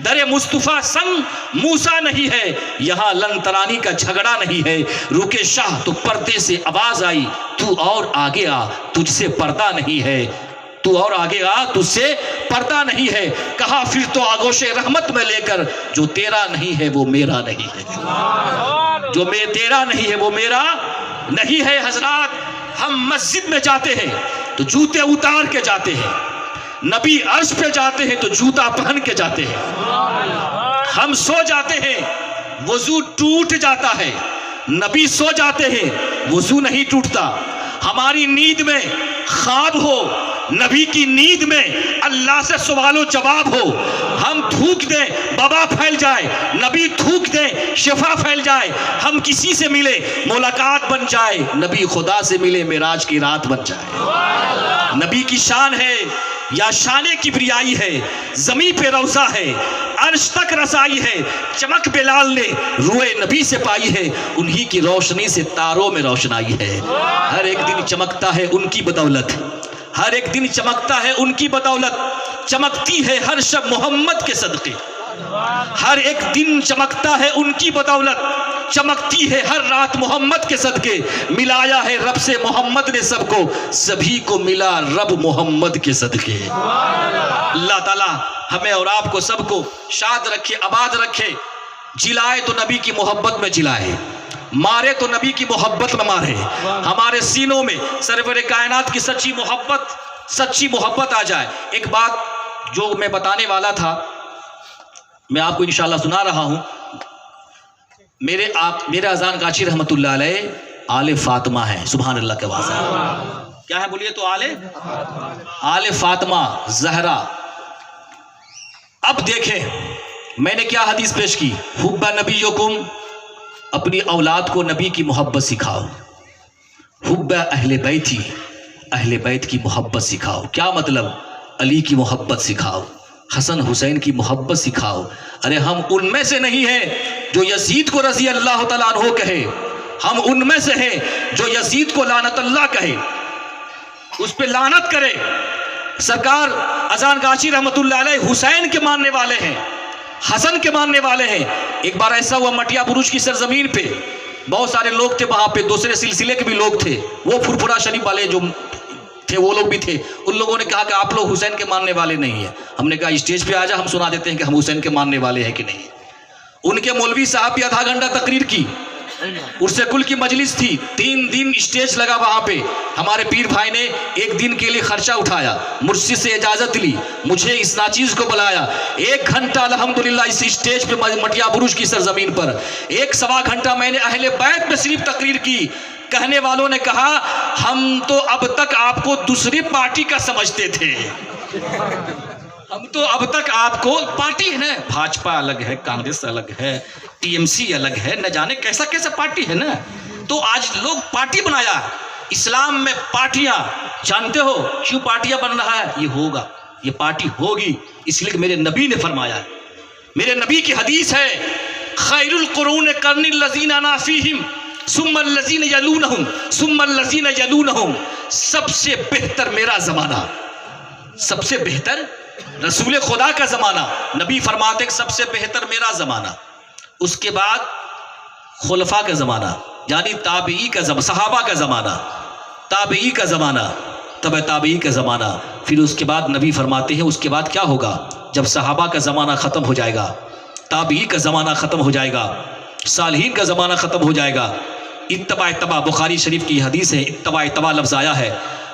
در مصطفیٰ سنگ موسیٰ نہیں ہے. یہاں لن ترانی کا جھگڑا نہیں ہے. رکے شاہ تو پردے سے آواز آئی، تو اور آگے آ، تجھ سے پردہ نہیں ہے، تو اور آگے آ، تجھ سے پردہ نہیں ہے. کہا پھر تو آغوش رحمت میں لے کر، جو تیرا نہیں ہے وہ میرا نہیں ہے، جو میں تیرا نہیں ہے وہ میرا نہیں ہے. حضرات ہم مسجد میں جاتے ہیں تو جوتے اتار کے جاتے ہیں، نبی عرش پہ جاتے ہیں تو جوتا پہن کے جاتے ہیں. ہم سو جاتے ہیں وضو ٹوٹ جاتا ہے، نبی سو جاتے ہیں وضو نہیں ٹوٹتا. ہماری نیند میں خواب ہو، نبی کی نیند میں اللہ سے سوال و جواب ہو. ہم تھوک دیں وبا پھیل جائے، نبی تھوک دیں شفا پھیل جائے. ہم کسی سے ملے ملاقات بن جائے، نبی خدا سے ملے معراج کی رات بن جائے. نبی کی شان ہے یا شان کبریائی ہے، زمین پہ روضہ ہے، عرش تک رسائی ہے. چمک بلال نے روئے نبی سے پائی ہے، انہی کی روشنی سے تاروں میں روشنائی ہے. ہر ایک دن چمکتا ہے ان کی بدولت، ہر ایک دن چمکتا ہے ان کی بدولت. چمکتی ہے ہر شب محمد کے صدقے، ہر ایک دن چمکتا ہے ان کی بدولت. چمکتی ہے ہر رات محمد کے صدقے. ملایا ہے رب سے محمد نے سب کو، سبھی کو ملا رب محمد کے صدقے. اللہ تعالی ہمیں اور آپ کو سب کو شاد رکھے، آباد رکھے. جلائے تو نبی کی محبت میں جلائے، مارے تو نبی کی محبت میں مارے. ہمارے سینوں میں سرور کائنات کی سچی محبت آ جائے. ایک بات جو میں بتانے والا تھا میں آپ کو انشاءاللہ سنا رہا ہوں. میرے اذان گاچی رحمت اللہ علیہ آل فاطمہ ہے. سبحان اللہ کے واسطے کیا ہے بولیے تو آل فاطمہ زہرا. اب دیکھیں میں نے کیا حدیث پیش کی، حب نبیکم، اپنی اولاد کو نبی کی محبت سکھاؤ. حب اہل بیت، اہل بیت کی محبت سکھاؤ. کیا مطلب؟ علی کی محبت سکھاؤ، حسن حسین کی محبت سکھاؤ. ارے ہم ان میں سے نہیں ہیں جو یزید کو رضی اللہ تعالیٰ عنہ کہے، ہم ان میں سے ہیں جو یزید کو لعنت اللہ کہے، اس پہ لعنت کرے. سرکار اذان گاچی رحمت اللہ علیہ حسین کے ماننے والے ہیں، حسن کے ماننے والے ہیں. ایک بار ایسا ہوا مٹیا بروج کی سرزمین پہ بہت سارے لوگ تھے، وہاں پہ دوسرے سلسلے کے بھی لوگ تھے، وہ پھرپھرا شریف والے جو تھے وہ لوگ بھی تھے. ان لوگوں نے کہا کہ آپ لوگ حسین کے ماننے والے نہیں ہیں. ہم نے کہا اسٹیج پہ آ جا، ہم سنا دیتے ہیں کہ ہم حسین کے ماننے والے ہیں کہ نہیں. ان کے مولوی صاحب بھی آدھا گھنٹہ تقریر کی، عرس کل کی مجلس تھی، 3 دن اسٹیج لگا وہاں پہ. ہمارے پیر بھائی نے 1 دن کے لیے خرچہ اٹھایا، مرشد سے اجازت لی، مجھے اس ناچیز کو بلایا. 1 گھنٹہ الحمدللہ اس اسٹیج پہ مٹیا بروج کی سرزمین پر 1-1.25 گھنٹہ میں نے اہل بیت میں صرف تقریر کی. کہنے والوں نے کہا ہم تو اب تک آپ کو دوسری پارٹی کا سمجھتے تھے، ہم تو اب تک آپ کو پارٹی ہے نا، بھاجپا الگ ہے، کانگریس الگ ہے، TMC الگ ہے، نہ جانے کیسا پارٹی ہے نا. تو آج لوگ پارٹی بنایا. اسلام میں پارٹیاں جانتے ہو کیوں پارٹیاں بن رہا ہے؟ یہ ہوگا، یہ پارٹی ہوگی اس لیے کہ میرے نبی نے فرمایا. میرے نبی کی حدیث ہے خیر القرون قرنی الذین انا فیہم ثم الذین یلونہم ثم الذین یلونہم. سب سے بہتر میرا زمانہ، سب سے بہتر رسول خدا کا زمانہ. نبی فرماتے کہ سب سے بہتر میرا زمانہ، اس کے بعد خلفاء کا زمانہ یعنی تابعی کا زمانہ، صحابہ کا زمانہ، تابعی کا زمانہ، تبع تابعی کا زمانہ. پھر اس کے بعد نبی فرماتے ہیں اس کے بعد کیا ہوگا؟ جب صحابہ کا زمانہ ختم ہو جائے گا، تابعی کا زمانہ ختم ہو جائے گا، صالحین کا زمانہ ختم ہو جائے گا، اتباع اتباع، بخاری شریف کی حدیث ہے، اتباع اتباع لفظ آیا ہے،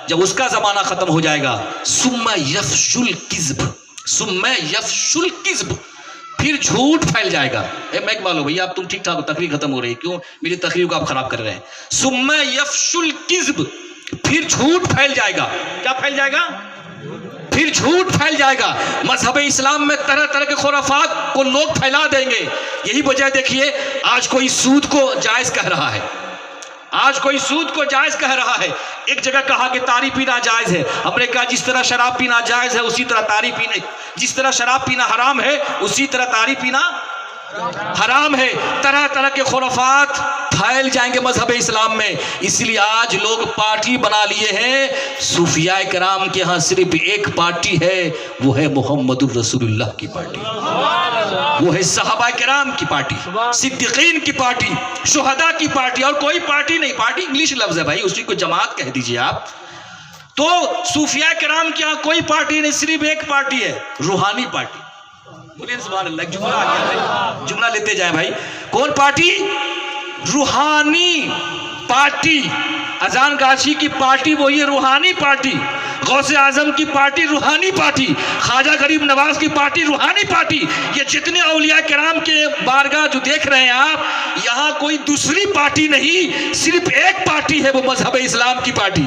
جب اس کا زمانہ ختم ہو جائے گا، ثم یفشو الکذب، ثم یفشو الکذب، پھر جھوٹ پھیل جائے گا۔ میں اقبال ہو بھئی آپ تم ٹھیک ٹھاک ہو، تقریر ختم ہو رہی ہے، کیوں میری تقریر کو آپ خراب کر رہے ہیں؟ ثم یفشو الکذب، پھر جھوٹ پھیل جائے گا۔ کیا پھیل جائے گا؟ پھر جھوٹ پھیل جائے گا۔ مذہب اسلام میں طرح طرح کے خرافات کو لوگ پھیلا دیں گے۔ یہی وجہ دیکھیے آج کوئی سود کو جائز کہہ رہا ہے، آج کوئی سود کو جائز کہہ رہا ہے۔ ایک جگہ کہا کہ تاری پینا جائز ہے، ہم نے کہا جس طرح شراب پینا جائز ہے اسی طرح تاری پینے، جس طرح شراب پینا حرام ہے اسی طرح تاری پینا حرام ہے۔ طرح طرح کے خرافات پھیل جائیں گے مذہب اسلام میں۔ اس لیے آج لوگ پارٹی بنا لیے ہیں۔ صوفیاء کرام کے ہاں صرف ایک پارٹی ہے، وہ ہے محمد الرسول اللہ کی پارٹی، وہ ہے صحابہ کرام کی پارٹی، صدیقین کی پارٹی، شہداء کی پارٹی، اور کوئی پارٹی نہیں۔ پارٹی انگلش لفظ ہے بھائی، اسی کو جماعت کہہ دیجئے آپ۔ تو صوفیاء کرام کے ہاں کوئی پارٹی نہیں، صرف ایک پارٹی ہے، روحانی پارٹی۔ بولیے سبحان اللہ۔ ایک جملہ آ گیا بھائی، جملہ لیتے جائیں بھائی۔ کون پارٹی؟ روحانی پارٹی۔ اذان گاچھی کی پارٹی وہی روحانی پارٹی، غوث اعظم کی پارٹی روحانی پارٹی، خواجہ غریب نواز کی پارٹی روحانی پارٹی۔ یہ جتنے اولیاء کرام کے بارگاہ جو دیکھ رہے ہیں آپ، یہاں کوئی دوسری پارٹی نہیں، صرف ایک پارٹی ہے، وہ مذہب اسلام کی پارٹی،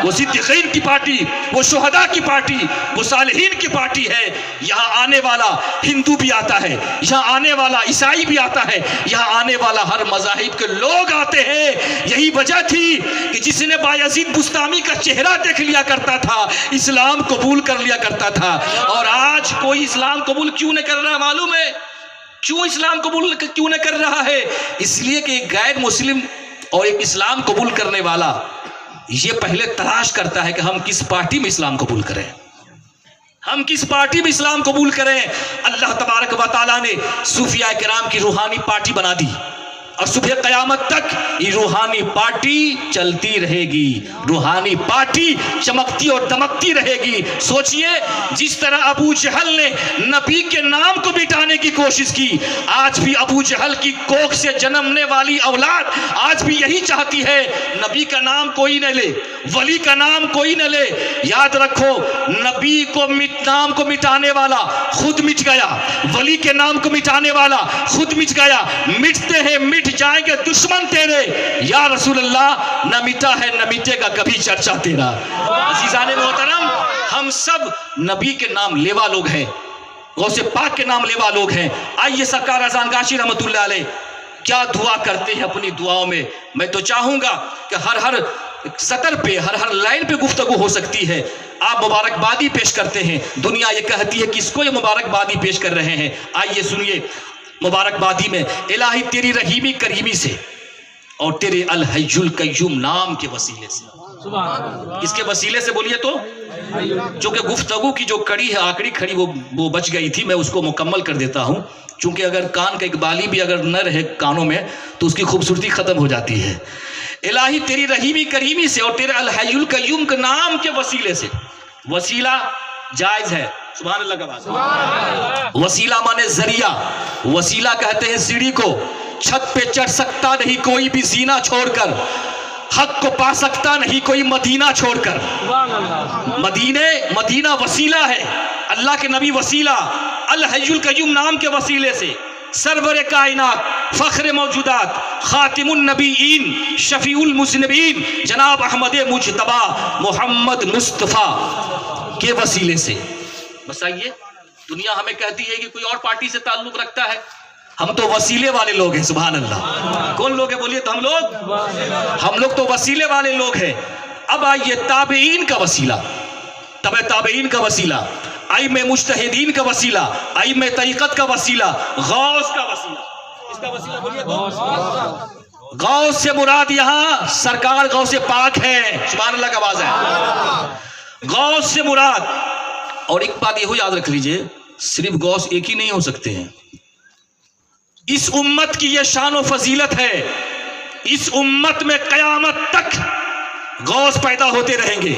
وہ صدیقین کی پارٹی، وہ شہداء کی پارٹی، وہ صالحین کی پارٹی ہے۔ یہاں آنے والا ہندو بھی آتا ہے، یہاں آنے والا عیسائی بھی آتا ہے، یہاں آنے والا ہر مذاہب کے لوگ آتے ہیں۔ یہی وجہ تھی کہ جس نے بایزید بستامی کا چہرہ دیکھ لیا کرتا تھا اسلام قبول کر لیا کرتا تھا۔ اور آج کوئی اسلام قبول کیوں نہیں کر رہا معلوم ہے؟ کیوں اسلام قبول کیوں نہیں کر رہا ہے؟ اس لیے کہ ایک غیر مسلم اور ایک اسلام قبول کرنے والا یہ پہلے تلاش کرتا ہے کہ ہم کس پارٹی میں اسلام قبول کریں، ہم کس پارٹی میں اسلام قبول کریں۔ اللہ تبارک و تعالیٰ نے صوفیاء کرام کی روحانی پارٹی بنا دی، اور صبح قیامت تک یہ روحانی پارٹی چلتی رہے گی، روحانی پارٹی چمکتی اور دمکتی رہے گی۔ سوچئے جس طرح ابو جہل نے نبی کے نام کو مٹانے کی کوشش کی، آج بھی ابو جہل کی کوکھ سے جنمنے والی اولاد آج بھی یہی چاہتی ہے، نبی کا نام کوئی نہ لے، ولی کا نام کوئی نہ لے۔ یاد رکھو نبی کو نام کو مٹانے والا خود مٹ گیا، ولی کے نام کو مٹانے والا خود مٹ گیا۔ مٹتے ہیں مٹ جائیں گے دشمن تیرے، یا رسول اللہ نہ مٹا ہے نہ مٹے گا کبھی چرچا تیرا۔ عزیزان محترم، ہم سب نبی کے نام لیوا لوگ ہیں، غوث پاک کے نام لیوا لوگ ہیں۔ آئیے سرکار اذان گاشی رحمت اللہ علیہ کیا دعا کرتے ہیں اپنی دعاؤں میں۔ میں تو چاہوں گا کہ ہر سطر پہ ہر لائن پہ گفتگو ہو سکتی ہے۔ آپ مبارکبادی پیش کرتے ہیں، دنیا یہ کہتی ہے کہ اس کو یہ مبارکبادی پیش کر رہے ہیں۔ آئیے سنیے مبارکبادی میں، الہی تیری رحیمی کریمی سے اور تیرے الحی القیوم نام کے وسیلے سے۔ اس کے وسیلے سے بولیے تو، جو کہ گفتگو کی جو کڑی ہے آخری کھڑی وہ بچ گئی تھی، میں اس کو مکمل کر دیتا ہوں، چونکہ اگر کان کا ایک بالی بھی اگر نہ رہے کانوں میں تو اس کی خوبصورتی ختم ہو جاتی ہے۔ الہی تیری رحیمی کریمی سے اور تیرے الحی القیوم کے نام کے وسیلے سے۔ وسیلہ جائز ہے، سبحان اللہ کا بات۔ وسیلہ مانے ذریعہ، وسیلہ کہتے ہیں سیڑھی کو، چھت پہ چڑھ سکتا نہیں کوئی بھی زینہ چھوڑ کر، حق کو پا سکتا نہیں کوئی مدینہ چھوڑ کر۔ مدینہ وسیلہ ہے، اللہ کے نبی وسیلہ، الحی القیوم نام کے وسیلے سے۔ سرور کائنات، فخر موجودات، خاتم النبیین، شفیع المذنبین جناب احمد مجتبی محمد مصطفیٰ کے وسیلے سے۔ بس آئیے، دنیا ہمیں کہتی ہے کہ کوئی اور پارٹی سے تعلق رکھتا ہے، ہم تو وسیلے والے لوگ ہیں، سبحان اللہ۔ کون لوگ ہیں بولیے تو؟ ہم لوگ تو وسیلے والے لوگ ہیں۔ اب آئیے تابعین کا وسیلہ، تبع تابعین کا وسیلہ، ائمہ مجتہدین کا وسیلہ، ائمہ طریقت کا وسیلہ، غوث کا وسیلہ۔ اس کا وسیلہ بولیے تو؟ غوث سے مراد یہاں سرکار غوث پاک ہے، سبحان اللہ کا آواز ہے۔ غوث سے مراد، اور ایک بات یہ یاد رکھ لیجئے، صرف غوث ایک ہی نہیں ہو سکتے ہیں۔ اس امت کی یہ شان و فضیلت ہے، اس امت میں قیامت تک غوث پیدا ہوتے رہیں گے،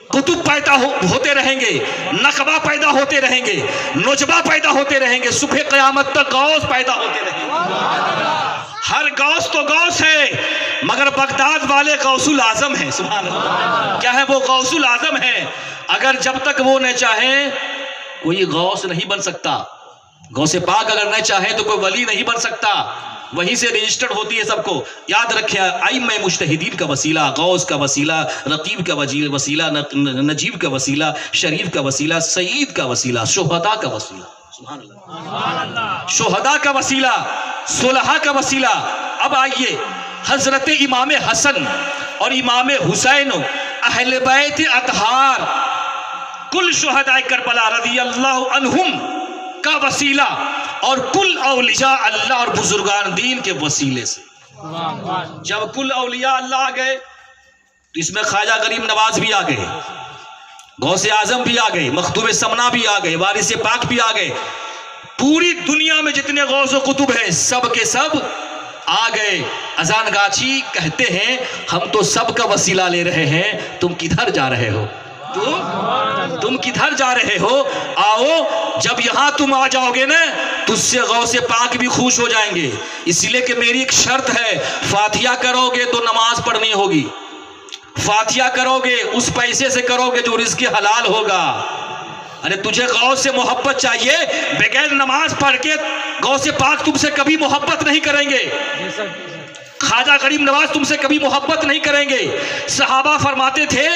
کتب پیدا ہوتے رہیں گے، نقبہ پیدا ہوتے رہیں گے، نجبہ پیدا ہوتے رہیں گے، صبح قیامت تک غوث پیدا ہوتے رہیں گے۔ ہر غوث تو غوث ہے مگر بغداد والے غوث العظم ہیں. سبحان اللہ. کیا ہے وہ غوث العظم ہے. اگر جب تک وہ نہ چاہیں کوئی غوث نہیں بن سکتا. غوث پاک اگر نہ چاہے تو کوئی ولی نہیں بن سکتا. وہیں سے رجسٹرڈ ہوتی ہے سب کو. یاد رکھیں ائمہ مجتہدین کا وسیلہ، غوث کا وسیلہ، رقیب کا وسیلہ، نجیب کا وسیلہ، شریف کا وسیلہ، سعید کا وسیلہ، شہداء کا وسیلہ. سبحان اللہ. شہداء کا وسیلہ، صلحاء کا وسیلہ. اب آئیے حضرت امام حسن اور امام حسین اہل بیت اطہار کل شہداء کربلا رضی اللہ عنہم کا وسیلہ اور کل اولیاء اللہ اور بزرگان دین کے وسیلے سے. جب کل اولیاء اللہ آ گئے تو اس میں خواجہ غریب نواز بھی آ گئے، غوث اعظم بھی آ گئے، مختوم سمنا بھی آ گئے، وارث پاک بھی آ گئے. پوری دنیا میں جتنے غوث و قطب ہیں سب کے سب آ گئے. اذان گاچھی کہتے ہیں ہم تو سب کا وسیلہ لے رہے ہیں، تم کدھر جا رہے ہو؟ تم کدھر جا رہے ہو؟ آؤ، جب یہاں تم آ جاؤ گے نا تو اس سے غوث پاک بھی خوش ہو جائیں گے. اس لیے کہ میری ایک شرط ہے، فاتحہ کرو گے تو نماز پڑھنی ہوگی. فاتحہ کرو گے اس پیسے سے کرو گے جو رزق حلال ہوگا. ارے تجھے غوث سے محبت چاہیے، بغیر نماز پڑھ کے غوث پاک تم سے کبھی محبت نہیں کریں گے. خواجہ غریب نواز تم سے کبھی محبت نہیں کریں گے. صحابہ فرماتے تھے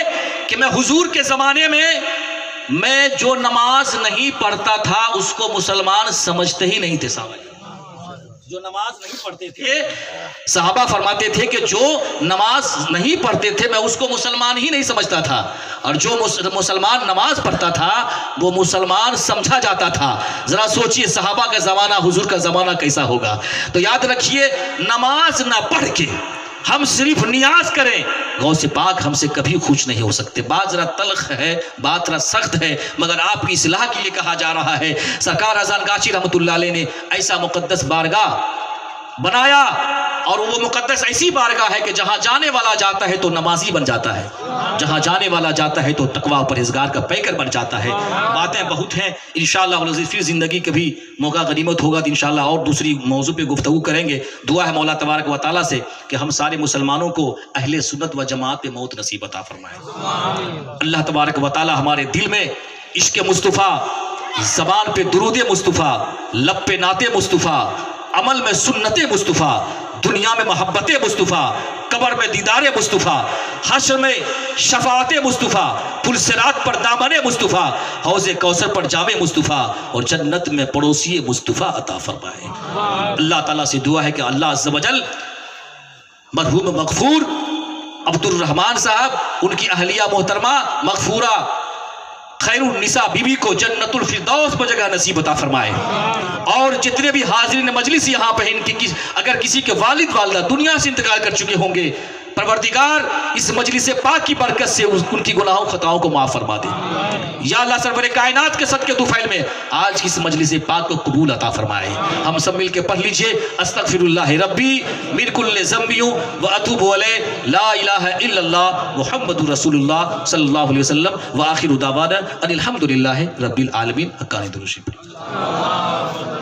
کہ میں حضور کے زمانے میں جو نماز نہیں پڑھتا تھا اس کو مسلمان سمجھتے ہی نہیں تھے. صحابہ جو نماز نہیں پڑھتے تھے، صحابہ فرماتے تھے کہ جو نماز نہیں پڑھتے تھے میں اس کو مسلمان ہی نہیں سمجھتا تھا، اور جو مسلمان نماز پڑھتا تھا وہ مسلمان سمجھا جاتا تھا. ذرا سوچئے صحابہ کا زمانہ حضور کا زمانہ کیسا ہوگا. تو یاد رکھیے نماز نہ پڑھ کے ہم صرف نیاز کریں، غوث پاک ہم سے کبھی خوش نہیں ہو سکتے. بات ذرا تلخ ہے، بات ذرا سخت ہے، مگر آپ کی اصلاح کے لیے کہا جا رہا ہے. سرکار اذان گاچھی رحمت اللہ علیہ نے ایسا مقدس بارگاہ بنایا، اور وہ مقدس ایسی بارگاہ ہے کہ جہاں جانے والا جاتا ہے تو نمازی بن جاتا ہے، جہاں جانے والا جاتا ہے تو تقویٰ پرہیزگار کا پیکر بن جاتا ہے. باتیں بہت ہیں، انشاءاللہ العزیز پھر زندگی کبھی موقع غنیمت ہوگا تو انشاءاللہ اور دوسری موضوع پہ گفتگو کریں گے. دعا ہے مولا تبارک و تعالیٰ سے کہ ہم سارے مسلمانوں کو اہل سنت و جماعت پہ موت نصیب عطا فرمائے. اللہ تبارک و تعالیٰ ہمارے دل میں عشق مصطفیٰ، زبان پہ درود مصطفیٰ، لب پہ نعت مصطفیٰ، عمل میں سنت مصطفیٰ، دنیا میں محبت مصطفیٰ، قبر میں دیدار مصطفیٰ، حشر میں شفاعت مصطفیٰ، پل صراط پر دامن مصطفیٰ، حوض کوثر پر جام مصطفیٰ، اور جنت میں پڑوسی مصطفیٰ عطا فرمائے. اللہ تعالیٰ سے دعا ہے کہ اللہ عز و جل مرحوم مغفور عبد الرحمان صاحب، ان کی اہلیہ محترمہ مغفورہ خیر النساء بی بی کو جنت الفردوس پر جگہ نصیب عطا فرمائے. اور جتنے بھی حاضرین مجلس یہاں پہ ان کی اگر کسی کے والد والدہ دنیا سے انتقال کر چکے ہوں گے، پروردگار اس مجلس پاک کی برکت سے ان کی گناہوں خطاؤں کو معاف فرما دے. یا اللہ سرور کائنات کے صدقے طفیل میں آج کی اس مجلس پاک کو قبول عطا فرمائے. ہم سب مل کے پڑھ لیجئے استغفر اللہ ربی من کل ذنب واتوب الیہ، لا الہ الا اللہ محمد رسول اللہ صلی اللہ علیہ وسلم، وآخر دعوانا ان الحمد للہ رب العالمین. حقانی درود شریف.